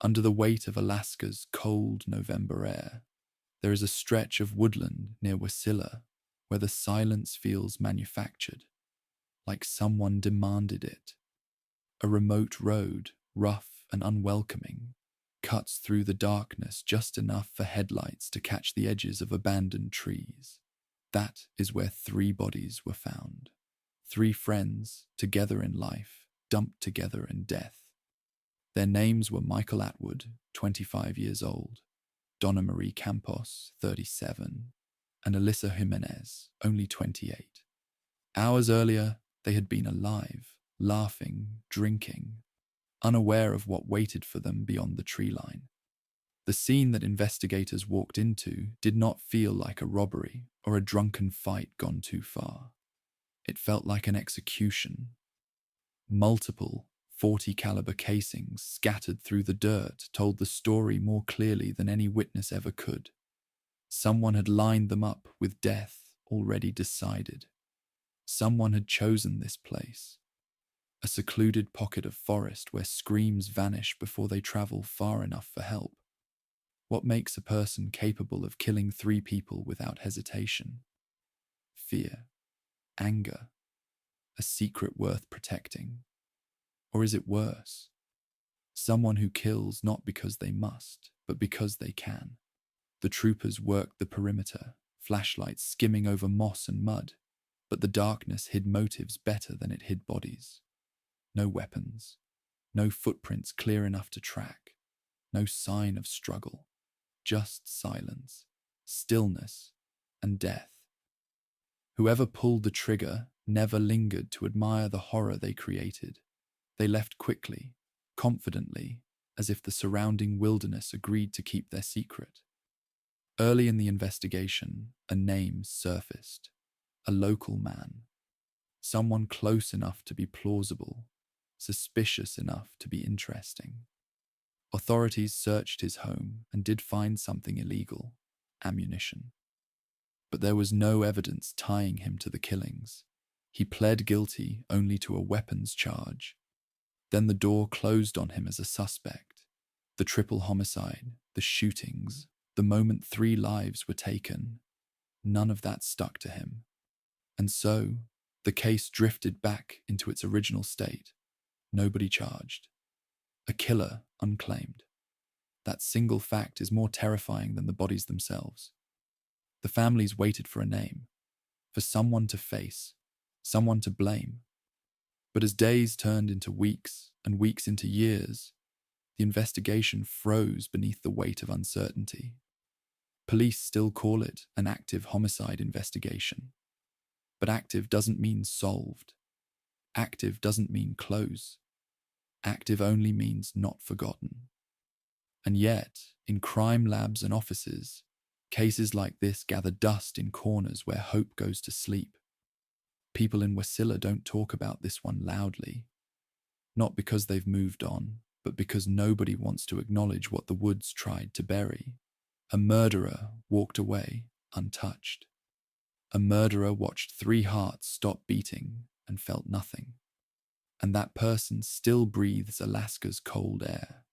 Under the weight of Alaska's cold November air, there is a stretch of woodland near Wasilla where the silence feels manufactured, like someone demanded it. A remote road, rough and unwelcoming, cuts through the darkness just enough for headlights to catch the edges of abandoned trees. That is where 3 bodies were found. 3 friends, together in life, dumped together in death. Their names were Michael Atwood, 25 years old, Donna Marie Campos, 37, and Alyssa Jimenez, only 28. Hours earlier, they had been alive, laughing, drinking, unaware of what waited for them beyond the tree line. The scene that investigators walked into did not feel like a robbery or a drunken fight gone too far. It felt like an execution. Multiple .40 caliber casings scattered through the dirt told the story more clearly than any witness ever could. Someone had lined them up with death already decided. Someone had chosen this place, a secluded pocket of forest where screams vanish before they travel far enough for help. What makes a person capable of killing 3 people without hesitation? Fear, anger, a secret worth protecting. Or is it worse? Someone who kills not because they must, but because they can. The troopers worked the perimeter, flashlights skimming over moss and mud, but the darkness hid motives better than it hid bodies. No weapons, no footprints clear enough to track, no sign of struggle, just silence, stillness, and death. Whoever pulled the trigger never lingered to admire the horror they created. They left quickly, confidently, as if the surrounding wilderness agreed to keep their secret. Early in the investigation, a name surfaced. A local man. Someone close enough to be plausible, suspicious enough to be interesting. Authorities searched his home and did find something illegal, ammunition. But there was no evidence tying him to the killings. He pled guilty only to a weapons charge. Then the door closed on him as a suspect. The triple homicide, the shootings, the moment 3 lives were taken, none of that stuck to him. And so, the case drifted back into its original state. Nobody charged. A killer unclaimed. That single fact is more terrifying than the bodies themselves. The families waited for a name, for someone to face, someone to blame. But as days turned into weeks and weeks into years, the investigation froze beneath the weight of uncertainty. Police still call it an active homicide investigation. But active doesn't mean solved. Active doesn't mean close. Active only means not forgotten. And yet, in crime labs and offices, cases like this gather dust in corners where hope goes to sleep. People in Wasilla don't talk about this one loudly. Not because they've moved on, but because nobody wants to acknowledge what the woods tried to bury. A murderer walked away untouched. A murderer watched 3 hearts stop beating and felt nothing. And that person still breathes Alaska's cold air,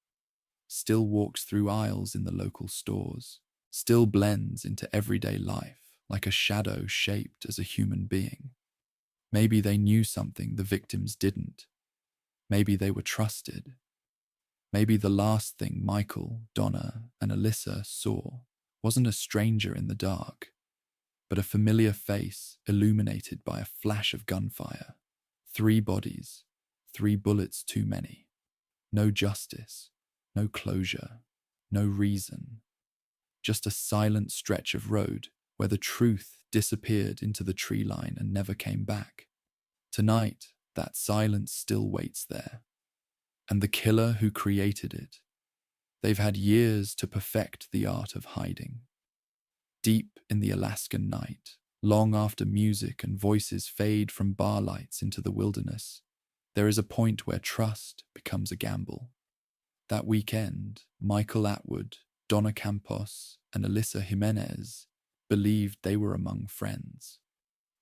still walks through aisles in the local stores, still blends into everyday life like a shadow shaped as a human being. Maybe they knew something the victims didn't. Maybe they were trusted. Maybe the last thing Michael, Donna, and Alyssa saw wasn't a stranger in the dark, but a familiar face illuminated by a flash of gunfire. 3 bodies, 3 bullets too many. No justice, no closure, no reason. Just a silent stretch of road where the truth disappeared into the tree line and never came back. Tonight, that silence still waits there. And the killer who created it, they've had years to perfect the art of hiding. Deep in the Alaskan night, long after music and voices fade from bar lights into the wilderness, there is a point where trust becomes a gamble. That weekend, Michael Atwood, Donna Campos, and Alyssa Jimenez believed they were among friends.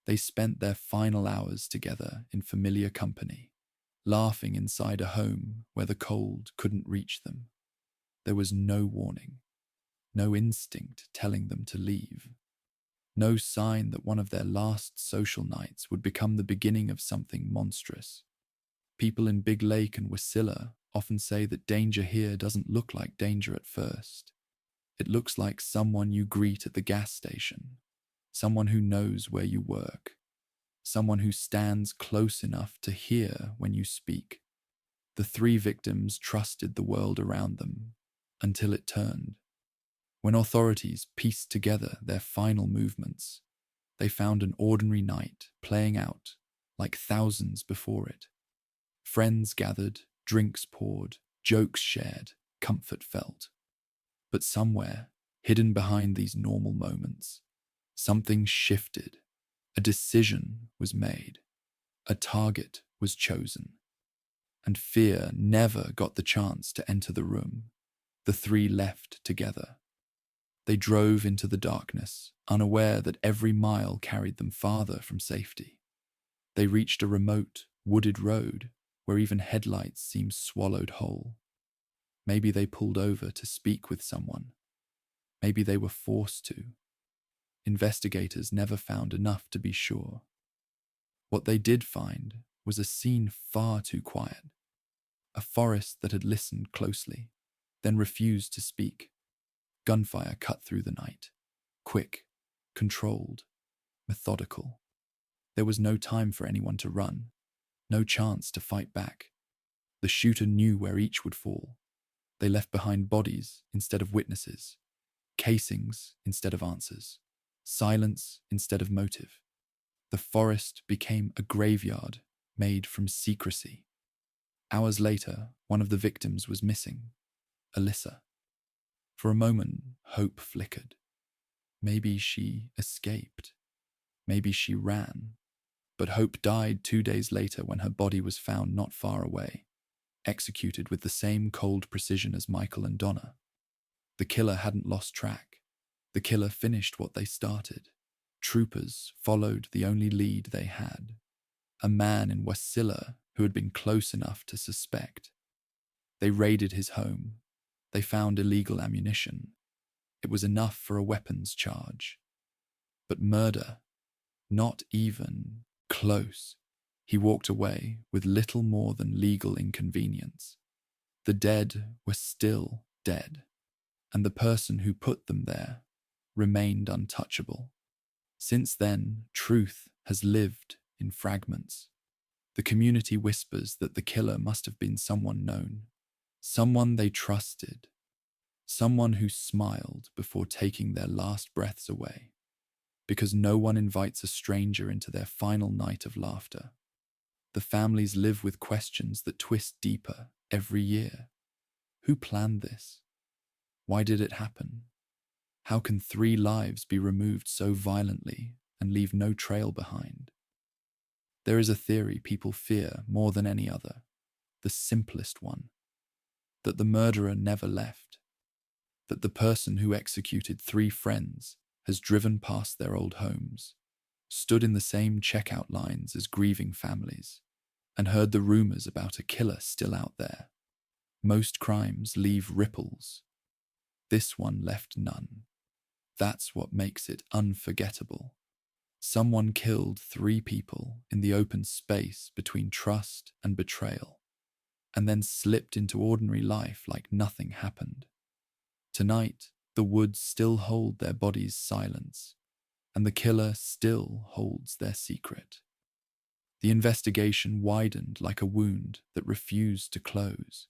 They spent their final hours together in familiar company, laughing inside a home where the cold couldn't reach them. There was no warning, no instinct telling them to leave, no sign that one of their last social nights would become the beginning of something monstrous. People in Big Lake and Wasilla often say that danger here doesn't look like danger at first. It looks like someone you greet at the gas station, someone who knows where you work, someone who stands close enough to hear when you speak. The three victims trusted the world around them until it turned. When authorities pieced together their final movements, they found an ordinary night playing out like thousands before it. Friends gathered, drinks poured, jokes shared, comfort felt. But somewhere, hidden behind these normal moments, something shifted. A decision was made. A target was chosen. And fear never got the chance to enter the room. The three left together. They drove into the darkness, unaware that every mile carried them farther from safety. They reached a remote, wooded road where even headlights seemed swallowed whole. Maybe they pulled over to speak with someone. Maybe they were forced to. Investigators never found enough to be sure. What they did find was a scene far too quiet. A forest that had listened closely, then refused to speak. Gunfire cut through the night. Quick, controlled, methodical. There was no time for anyone to run, no chance to fight back. The shooter knew where each would fall. They left behind bodies instead of witnesses, casings instead of answers, silence instead of motive. The forest became a graveyard made from secrecy. Hours later, one of the victims was missing, Alyssa. For a moment, hope flickered. Maybe she escaped. Maybe she ran. But hope died 2 days later when her body was found not far away, executed with the same cold precision as Michael and Donna. The killer hadn't lost track. The killer finished what they started. Troopers followed the only lead they had. A man in Wasilla who had been close enough to suspect. They raided his home. They found illegal ammunition. It was enough for a weapons charge. But murder, not even close. He walked away with little more than legal inconvenience. The dead were still dead, and the person who put them there remained untouchable. Since then, truth has lived in fragments. The community whispers that the killer must have been someone known, someone they trusted, someone who smiled before taking their last breaths away, because no one invites a stranger into their final night of laughter. The families live with questions that twist deeper every year. Who planned this? Why did it happen? How can 3 lives be removed so violently and leave no trail behind? There is a theory people fear more than any other, the simplest one, that the murderer never left, that the person who executed 3 friends has driven past their old homes, stood in the same checkout lines as grieving families, and heard the rumors about a killer still out there. Most crimes leave ripples. This one left none. That's what makes it unforgettable. Someone killed 3 people in the open space between trust and betrayal, and then slipped into ordinary life like nothing happened. Tonight, the woods still hold their bodies' silence, and the killer still holds their secret. The investigation widened like a wound that refused to close.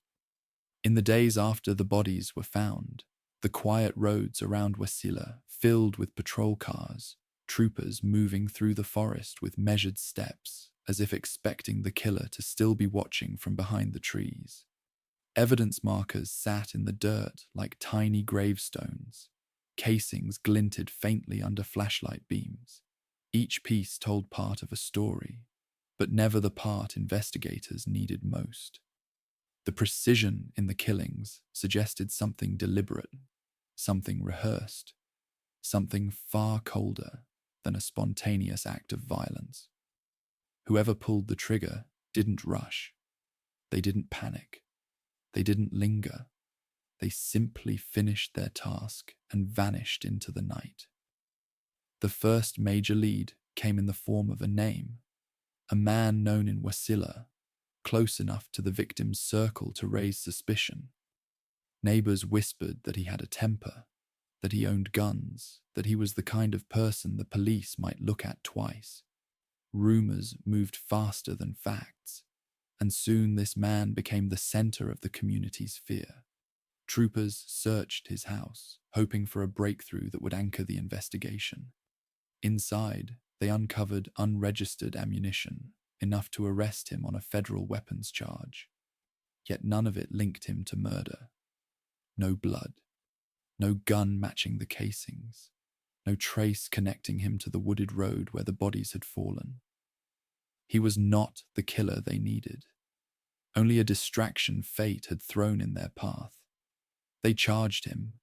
In the days after the bodies were found, the quiet roads around Wasilla filled with patrol cars, troopers moving through the forest with measured steps, as if expecting the killer to still be watching from behind the trees. Evidence markers sat in the dirt like tiny gravestones. Casings glinted faintly under flashlight beams. Each piece told part of a story, but never the part investigators needed most. The precision in the killings suggested something deliberate, something rehearsed, something far colder than a spontaneous act of violence. Whoever pulled the trigger didn't rush. They didn't panic. They didn't linger. They simply finished their task and vanished into the night. The first major lead came in the form of a name, a man known in Wasilla, close enough to the victim's circle to raise suspicion. Neighbors whispered that he had a temper, that he owned guns, that he was the kind of person the police might look at twice. Rumors moved faster than facts, and soon this man became the center of the community's fear. Troopers searched his house, hoping for a breakthrough that would anchor the investigation. Inside, they uncovered unregistered ammunition, enough to arrest him on a federal weapons charge. Yet none of it linked him to murder. No blood, no gun matching the casings, no trace connecting him to the wooded road where the bodies had fallen. He was not the killer they needed, only a distraction fate had thrown in their path. They charged him,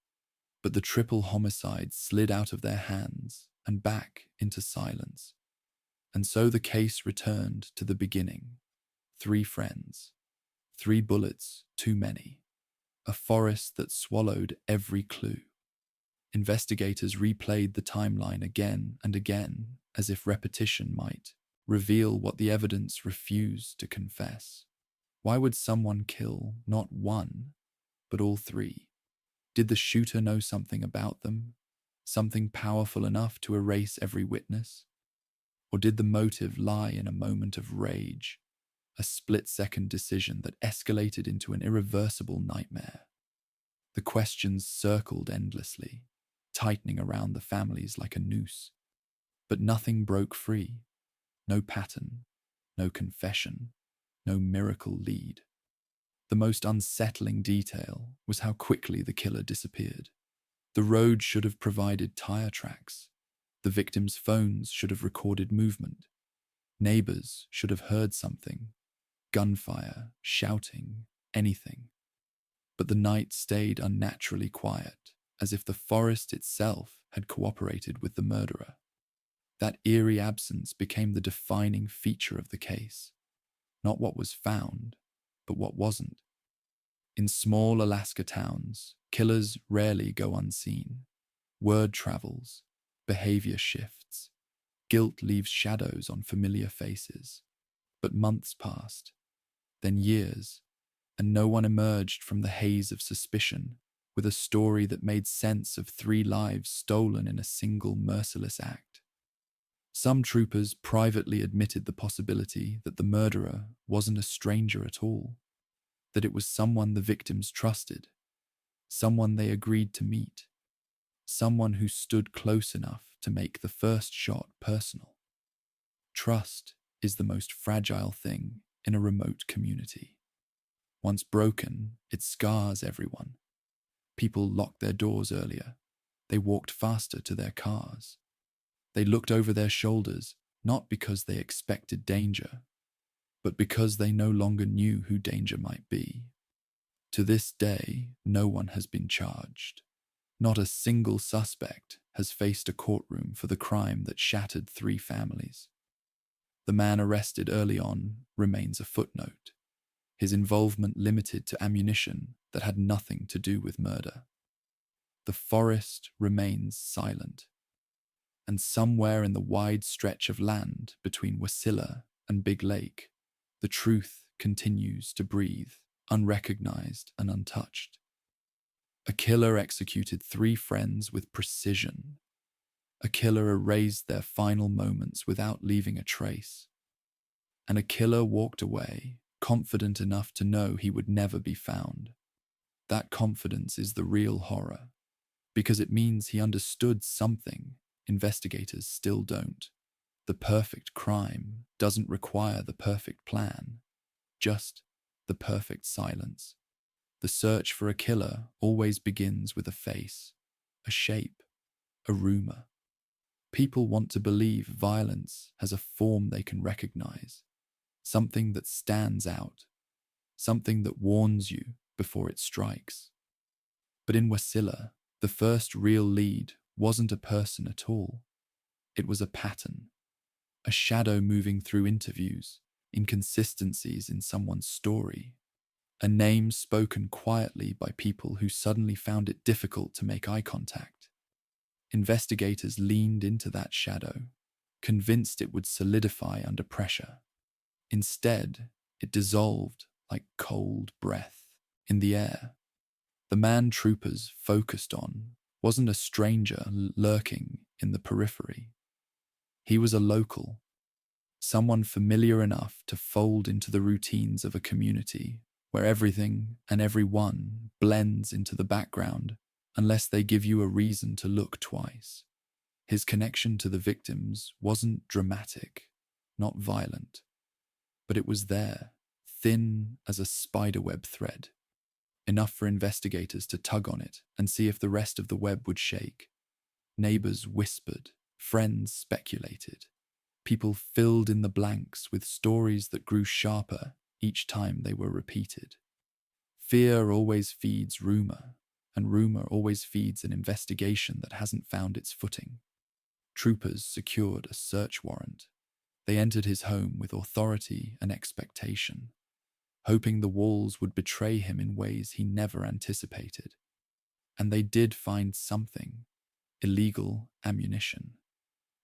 but the triple homicide slid out of their hands and back into silence. And so the case returned to the beginning. 3 friends, 3 bullets too many, a forest that swallowed every clue. Investigators replayed the timeline again and again, as if repetition might reveal what the evidence refused to confess. Why would someone kill not one, but all 3? Did the shooter know something about them? Something powerful enough to erase every witness? Or did the motive lie in a moment of rage, a split-second decision that escalated into an irreversible nightmare? The questions circled endlessly, tightening around the families like a noose. But nothing broke free. No pattern, no confession, no miracle lead. The most unsettling detail was how quickly the killer disappeared. The road should have provided tire tracks. The victims' phones should have recorded movement. Neighbors should have heard something. Gunfire, shouting, anything. But the night stayed unnaturally quiet, as if the forest itself had cooperated with the murderer. That eerie absence became the defining feature of the case. Not what was found, but what wasn't. In small Alaska towns, killers rarely go unseen. Word travels, behavior shifts, guilt leaves shadows on familiar faces. But months passed, then years, and no one emerged from the haze of suspicion with a story that made sense of 3 lives stolen in a single merciless act. Some troopers privately admitted the possibility that the murderer wasn't a stranger at all, that it was someone the victims trusted, someone they agreed to meet, someone who stood close enough to make the first shot personal. Trust is the most fragile thing in a remote community. Once broken, it scars everyone. People locked their doors earlier. They walked faster to their cars. They looked over their shoulders, not because they expected danger, but because they no longer knew who danger might be. To this day, no one has been charged. Not a single suspect has faced a courtroom for the crime that shattered 3 families. The man arrested early on remains a footnote, his involvement limited to ammunition that had nothing to do with murder. The forest remains silent, and somewhere in the wide stretch of land between Wasilla and Big Lake, the truth continues to breathe, unrecognized and untouched. A killer executed 3 friends with precision. A killer erased their final moments without leaving a trace. And a killer walked away, confident enough to know he would never be found. That confidence is the real horror, because it means he understood something investigators still don't. The perfect crime doesn't require the perfect plan, just the perfect silence. The search for a killer always begins with a face, a shape, a rumor. People want to believe violence has a form they can recognize, something that stands out, something that warns you before it strikes. But in Wasilla, the first real lead wasn't a person at all. It was a pattern, a shadow moving through interviews, inconsistencies in someone's story. a name spoken quietly by people who suddenly found it difficult to make eye contact. Investigators leaned into that shadow, convinced it would solidify under pressure. Instead, it dissolved like cold breath in the air. The man troopers focused on wasn't a stranger lurking in the periphery. He was a local, someone familiar enough to fold into the routines of a community where everything and everyone blends into the background unless they give you a reason to look twice. His connection to the victims wasn't dramatic, not violent, but it was there, thin as a spiderweb thread, enough for investigators to tug on it and see if the rest of the web would shake. Neighbors whispered, friends speculated. People filled in the blanks with stories that grew sharper each time they were repeated. Fear always feeds rumor, and rumor always feeds an investigation that hasn't found its footing. Troopers secured a search warrant. They entered his home with authority and expectation, hoping the walls would betray him in ways he never anticipated. And they did find something: illegal ammunition,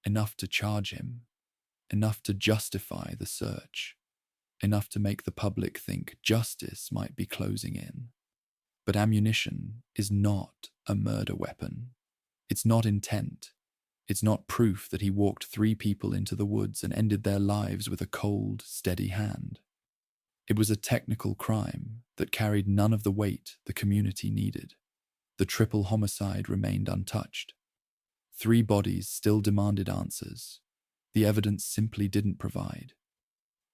enough to charge him, enough to justify the search, enough to make the public think justice might be closing in. But ammunition is not a murder weapon. It's not intent. It's not proof that he walked 3 people into the woods and ended their lives with a cold, steady hand. It was a technical crime that carried none of the weight the community needed. The triple homicide remained untouched. 3 bodies still demanded answers. The evidence simply didn't provide.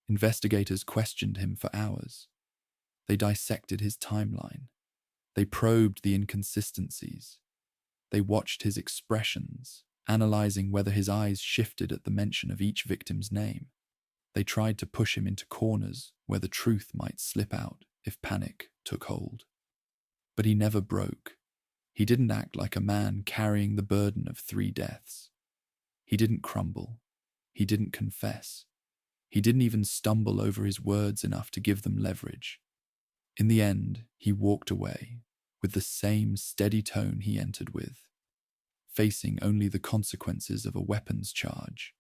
Investigators questioned him for hours. They dissected his timeline. They probed the inconsistencies. They watched his expressions, analyzing whether his eyes shifted at the mention of each victim's name. They tried to push him into corners where the truth might slip out if panic took hold. But he never broke. He didn't act like a man carrying the burden of 3 deaths. He didn't crumble. He didn't confess. He didn't even stumble over his words enough to give them leverage. In the end, he walked away with the same steady tone he entered with, facing only the consequences of a weapons charge.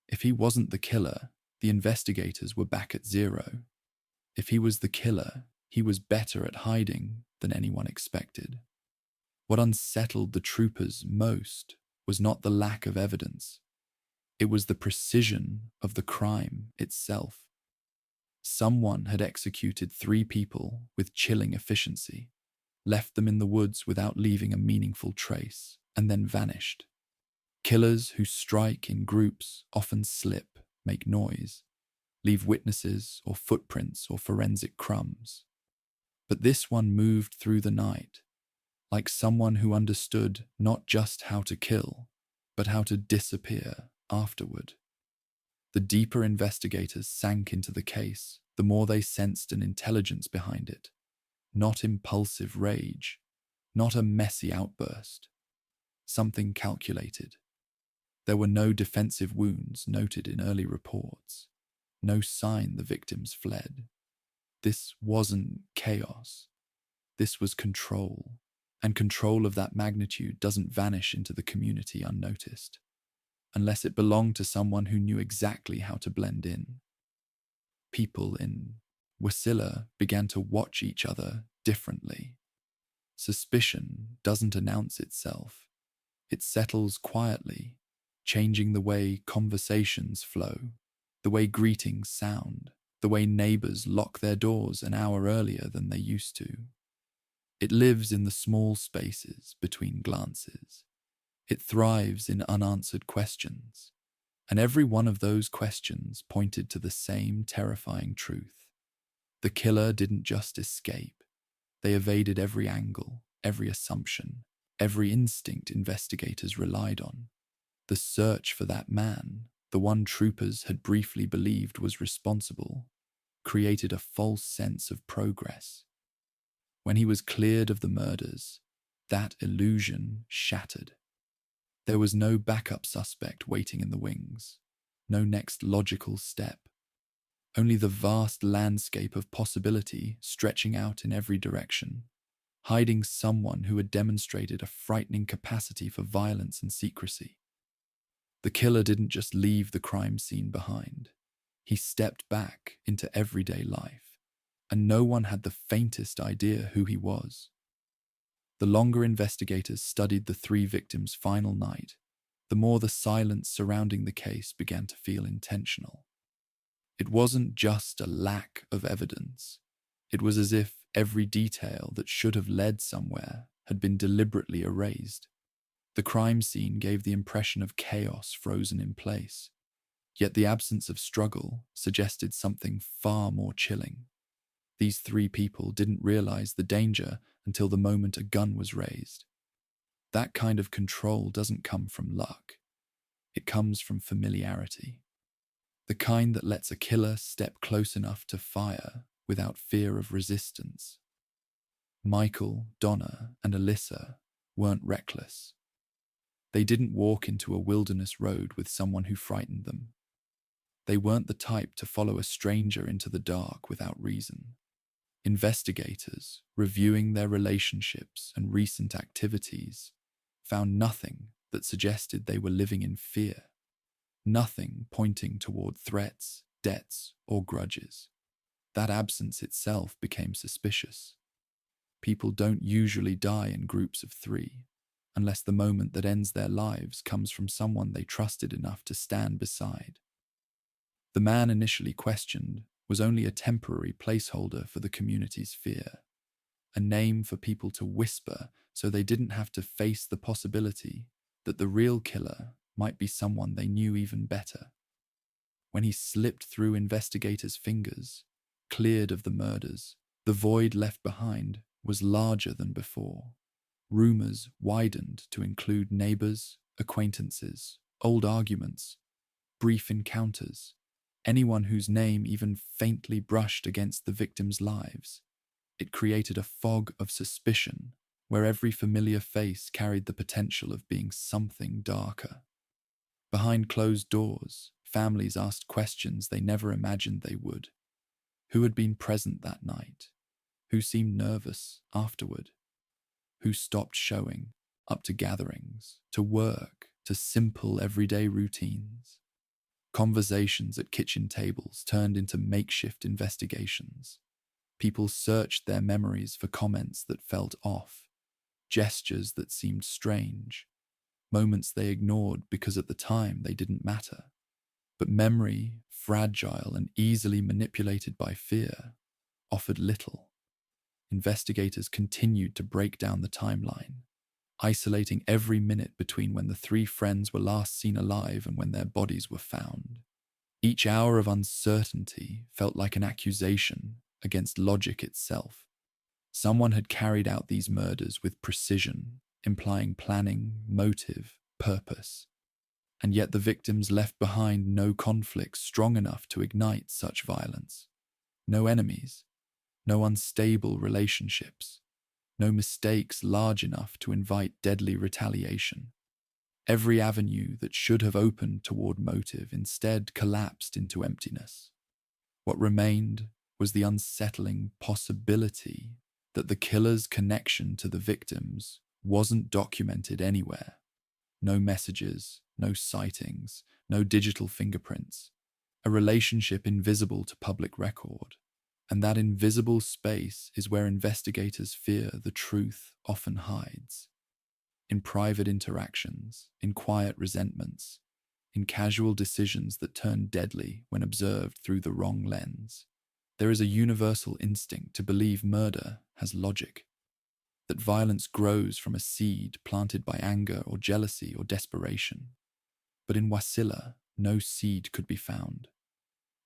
If he wasn't the killer, the investigators were back at 0. If he was the killer, he was better at hiding than anyone expected. What unsettled the troopers most was not the lack of evidence. It was the precision of the crime itself. Someone had executed 3 people with chilling efficiency, left them in the woods without leaving a meaningful trace, and then vanished. Killers who strike in groups often slip, make noise, leave witnesses or footprints or forensic crumbs. But this one moved through the night, like someone who understood not just how to kill, but how to disappear afterward. The deeper investigators sank into the case, the more they sensed an intelligence behind it. Not impulsive rage, not a messy outburst. Something calculated. There were no defensive wounds noted in early reports. No sign the victims fled. This wasn't chaos. This was control. And control of that magnitude doesn't vanish into the community unnoticed, unless it belonged to someone who knew exactly how to blend in. People in Wasilla began to watch each other differently. Suspicion doesn't announce itself. It settles quietly, changing the way conversations flow, the way greetings sound, the way neighbors lock their doors an hour earlier than they used to. It lives in the small spaces between glances. It thrives in unanswered questions, and every one of those questions pointed to the same terrifying truth. The killer didn't just escape. They evaded every angle, every assumption, every instinct investigators relied on. The search for that man, the one troopers had briefly believed was responsible, created a false sense of progress. When he was cleared of the murders, that illusion shattered. There was no backup suspect waiting in the wings, no next logical step. only the vast landscape of possibility stretching out in every direction, hiding someone who had demonstrated a frightening capacity for violence and secrecy. The killer didn't just leave the crime scene behind. He stepped back into everyday life, and no one had the faintest idea who he was. The longer investigators studied the three victims' final night, the more the silence surrounding the case began to feel intentional. It wasn't just a lack of evidence. It was as if every detail that should have led somewhere had been deliberately erased. The crime scene gave the impression of chaos frozen in place, yet the absence of struggle suggested something far more chilling. These three people didn't realize the danger until the moment a gun was raised. That kind of control doesn't come from luck. It comes from familiarity. The kind that lets a killer step close enough to fire without fear of resistance. Michael, Donna, and Alyssa weren't reckless. They didn't walk into a wilderness road with someone who frightened them. They weren't the type to follow a stranger into the dark without reason. Investigators, reviewing their relationships and recent activities, found nothing that suggested they were living in fear. Nothing pointing toward threats, debts, or grudges. That absence itself became suspicious. People don't usually die in groups of three, unless the moment that ends their lives comes from someone they trusted enough to stand beside. The man initially questioned was only a temporary placeholder for the community's fear, a name for people to whisper so they didn't have to face the possibility that the real killer might be someone they knew even better. When he slipped through investigators' fingers, cleared of the murders, the void left behind was larger than before. Rumors widened to include neighbors, acquaintances, old arguments, brief encounters, anyone whose name even faintly brushed against the victims' lives. It created a fog of suspicion where every familiar face carried the potential of being something darker. Behind closed doors, families asked questions they never imagined they would. Who had been present that night? Who seemed nervous afterward? Who stopped showing up to gatherings, to work, to simple everyday routines? Conversations at kitchen tables turned into makeshift investigations. People searched their memories for comments that felt off, gestures that seemed strange, moments they ignored because at the time they didn't matter. But memory, fragile and easily manipulated by fear, offered little. Investigators continued to break down the timeline, isolating every minute between when the three friends were last seen alive and when their bodies were found. Each hour of uncertainty felt like an accusation against logic itself. Someone had carried out these murders with precision, implying planning, motive, purpose. And yet the victims left behind no conflicts strong enough to ignite such violence. No enemies, no unstable relationships, no mistakes large enough to invite deadly retaliation. Every avenue that should have opened toward motive instead collapsed into emptiness. What remained was the unsettling possibility that the killer's connection to the victims wasn't documented anywhere. No messages, no sightings, no digital fingerprints. A relationship invisible to public record. And that invisible space is where investigators fear the truth often hides. In private interactions, in quiet resentments, in casual decisions that turn deadly when observed through the wrong lens. There is a universal instinct to believe murder has logic, that violence grows from a seed planted by anger or jealousy or desperation. But in Wasilla, no seed could be found,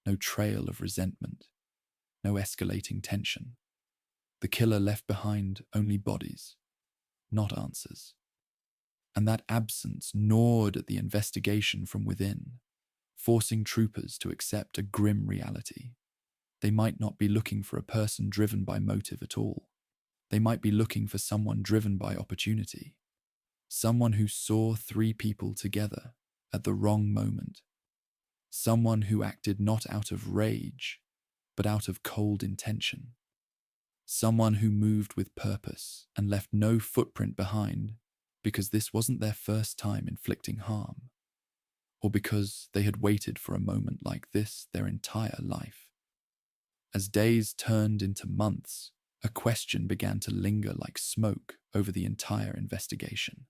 no trail of resentment, no escalating tension. The killer left behind only bodies, not answers. And that absence gnawed at the investigation from within, forcing troopers to accept a grim reality. They might not be looking for a person driven by motive at all. They might be looking for someone driven by opportunity. Someone who saw three people together at the wrong moment. Someone who acted not out of rage, but out of cold intention. Someone who moved with purpose and left no footprint behind because this wasn't their first time inflicting harm, or because they had waited for a moment like this their entire life. As days turned into months, a question began to linger like smoke over the entire investigation.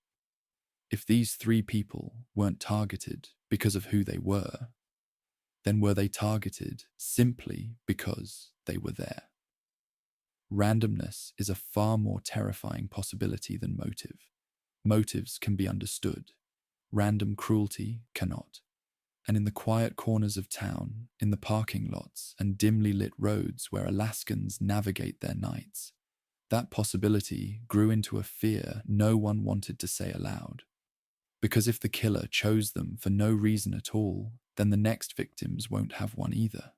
If these three people weren't targeted because of who they were, then were they targeted simply because they were there? Randomness is a far more terrifying possibility than motive. Motives can be understood. Random cruelty cannot. And in the quiet corners of town, in the parking lots and dimly lit roads where Alaskans navigate their nights, that possibility grew into a fear no one wanted to say aloud. Because if the killer chose them for no reason at all, then the next victims won't have one either.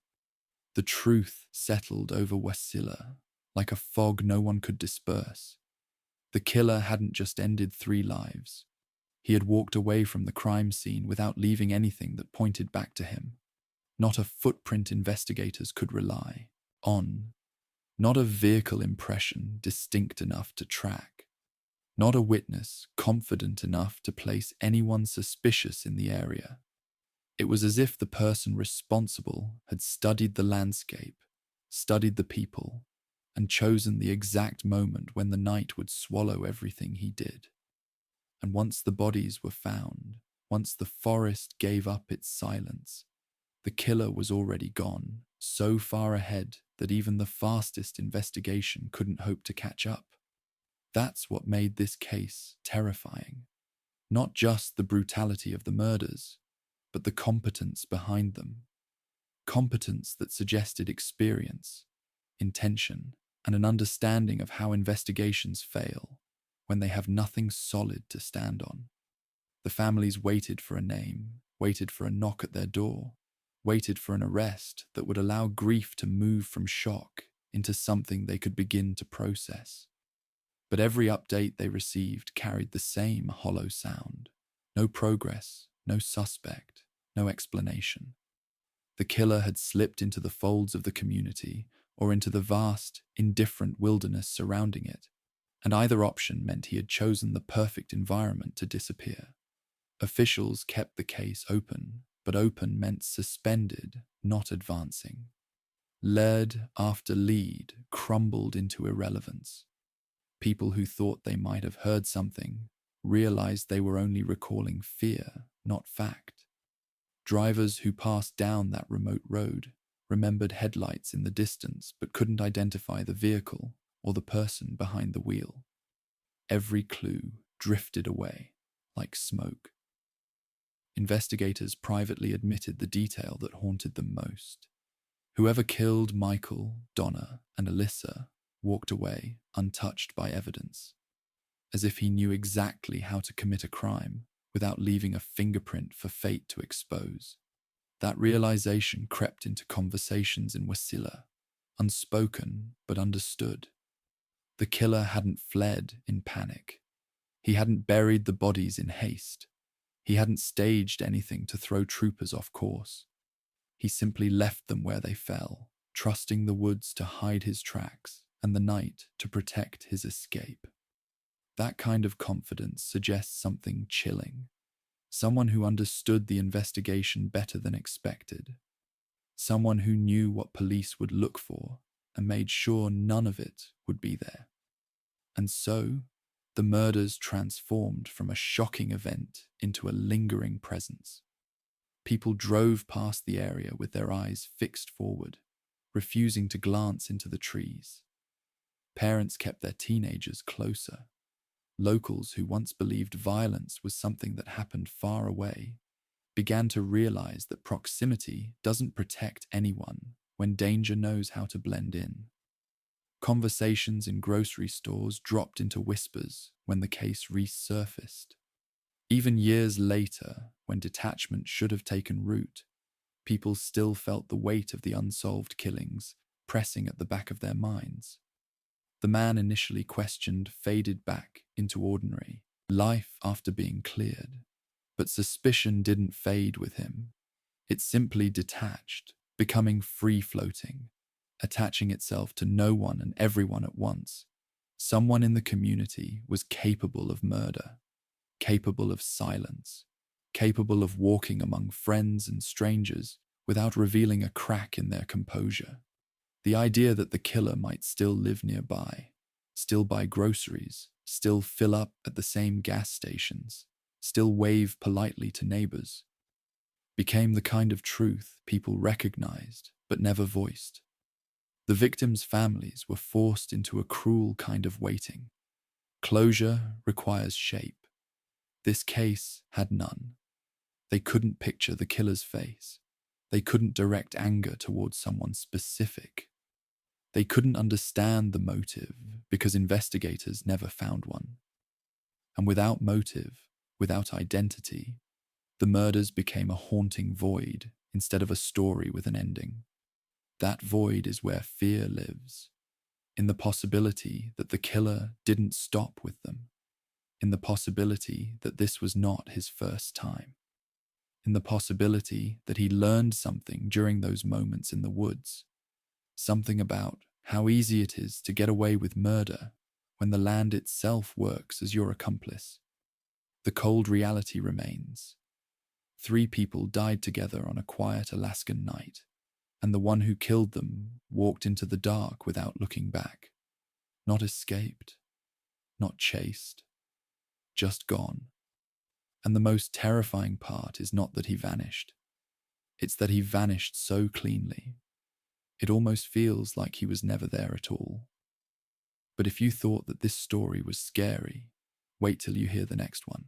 The truth settled over Wasilla like a fog no one could disperse. The killer hadn't just ended 3 lives. He had walked away from the crime scene without leaving anything that pointed back to him. Not a footprint investigators could rely on. Not a vehicle impression distinct enough to track. Not a witness confident enough to place anyone suspicious in the area. It was as if the person responsible had studied the landscape, studied the people, and chosen the exact moment when the night would swallow everything he did. And once the bodies were found, once the forest gave up its silence, the killer was already gone, so far ahead that even the fastest investigation couldn't hope to catch up. That's what made this case terrifying. Not just the brutality of the murders, but the competence behind them. Competence that suggested experience, intention, and an understanding of how investigations fail when they have nothing solid to stand on. The families waited for a name, waited for a knock at their door, waited for an arrest that would allow grief to move from shock into something they could begin to process. But every update they received carried the same hollow sound. No progress, no suspect, no explanation. The killer had slipped into the folds of the community or into the vast, indifferent wilderness surrounding it, and either option meant he had chosen the perfect environment to disappear. Officials kept the case open, but open meant suspended, not advancing. Lead after lead crumbled into irrelevance. People who thought they might have heard something realized they were only recalling fear, not fact. Drivers who passed down that remote road remembered headlights in the distance but couldn't identify the vehicle or the person behind the wheel. Every clue drifted away like smoke. Investigators privately admitted the detail that haunted them most. Whoever killed Michael, Donna, and Alyssa walked away untouched by evidence, as if he knew exactly how to commit a crime without leaving a fingerprint for fate to expose. That realization crept into conversations in Wasilla, unspoken but understood. The killer hadn't fled in panic. He hadn't buried the bodies in haste. He hadn't staged anything to throw troopers off course. He simply left them where they fell, trusting the woods to hide his tracks and the night to protect his escape. That kind of confidence suggests something chilling. Someone who understood the investigation better than expected. Someone who knew what police would look for and made sure none of it would be there. And so, the murders transformed from a shocking event into a lingering presence. People drove past the area with their eyes fixed forward, refusing to glance into the trees. Parents kept their teenagers closer. Locals who once believed violence was something that happened far away began to realize that proximity doesn't protect anyone when danger knows how to blend in. Conversations in grocery stores dropped into whispers when the case resurfaced. Even years later, when detachment should have taken root, people still felt the weight of the unsolved killings pressing at the back of their minds. The man initially questioned faded back into ordinary life after being cleared, but suspicion didn't fade with him. It simply detached, becoming free-floating, attaching itself to no one and everyone at once. Someone in the community was capable of murder, capable of silence, capable of walking among friends and strangers without revealing a crack in their composure. The idea that the killer might still live nearby, still buy groceries, still fill up at the same gas stations, still wave politely to neighbors, became the kind of truth people recognized but never voiced. The victims' families were forced into a cruel kind of waiting. Closure requires shape. This case had none. They couldn't picture the killer's face. They couldn't direct anger towards someone specific. They couldn't understand the motive because investigators never found one. And without motive, without identity, the murders became a haunting void instead of a story with an ending. That void is where fear lives, in the possibility that the killer didn't stop with them, in the possibility that this was not his first time, in the possibility that he learned something during those moments in the woods, something about how easy it is to get away with murder when the land itself works as your accomplice. The cold reality remains. 3 people died together on a quiet Alaskan night, and the one who killed them walked into the dark without looking back. Not escaped, not chased, just gone. And the most terrifying part is not that he vanished. It's that he vanished so cleanly. It almost feels like he was never there at all. But if you thought that this story was scary, wait till you hear the next one.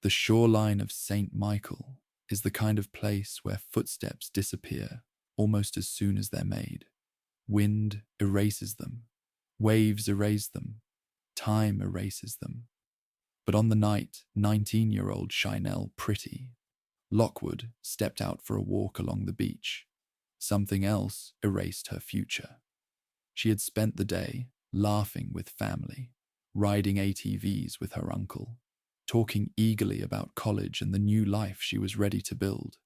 The shoreline of St. Michael is the kind of place where footsteps disappear almost as soon as they're made. Wind erases them, waves erase them, time erases them. But on the night 19-year-old Chynelle Pretty Lockwood stepped out for a walk along the beach, something else erased her future. She had spent the day laughing with family, riding ATVs with her uncle, talking eagerly about college and the new life she was ready to build.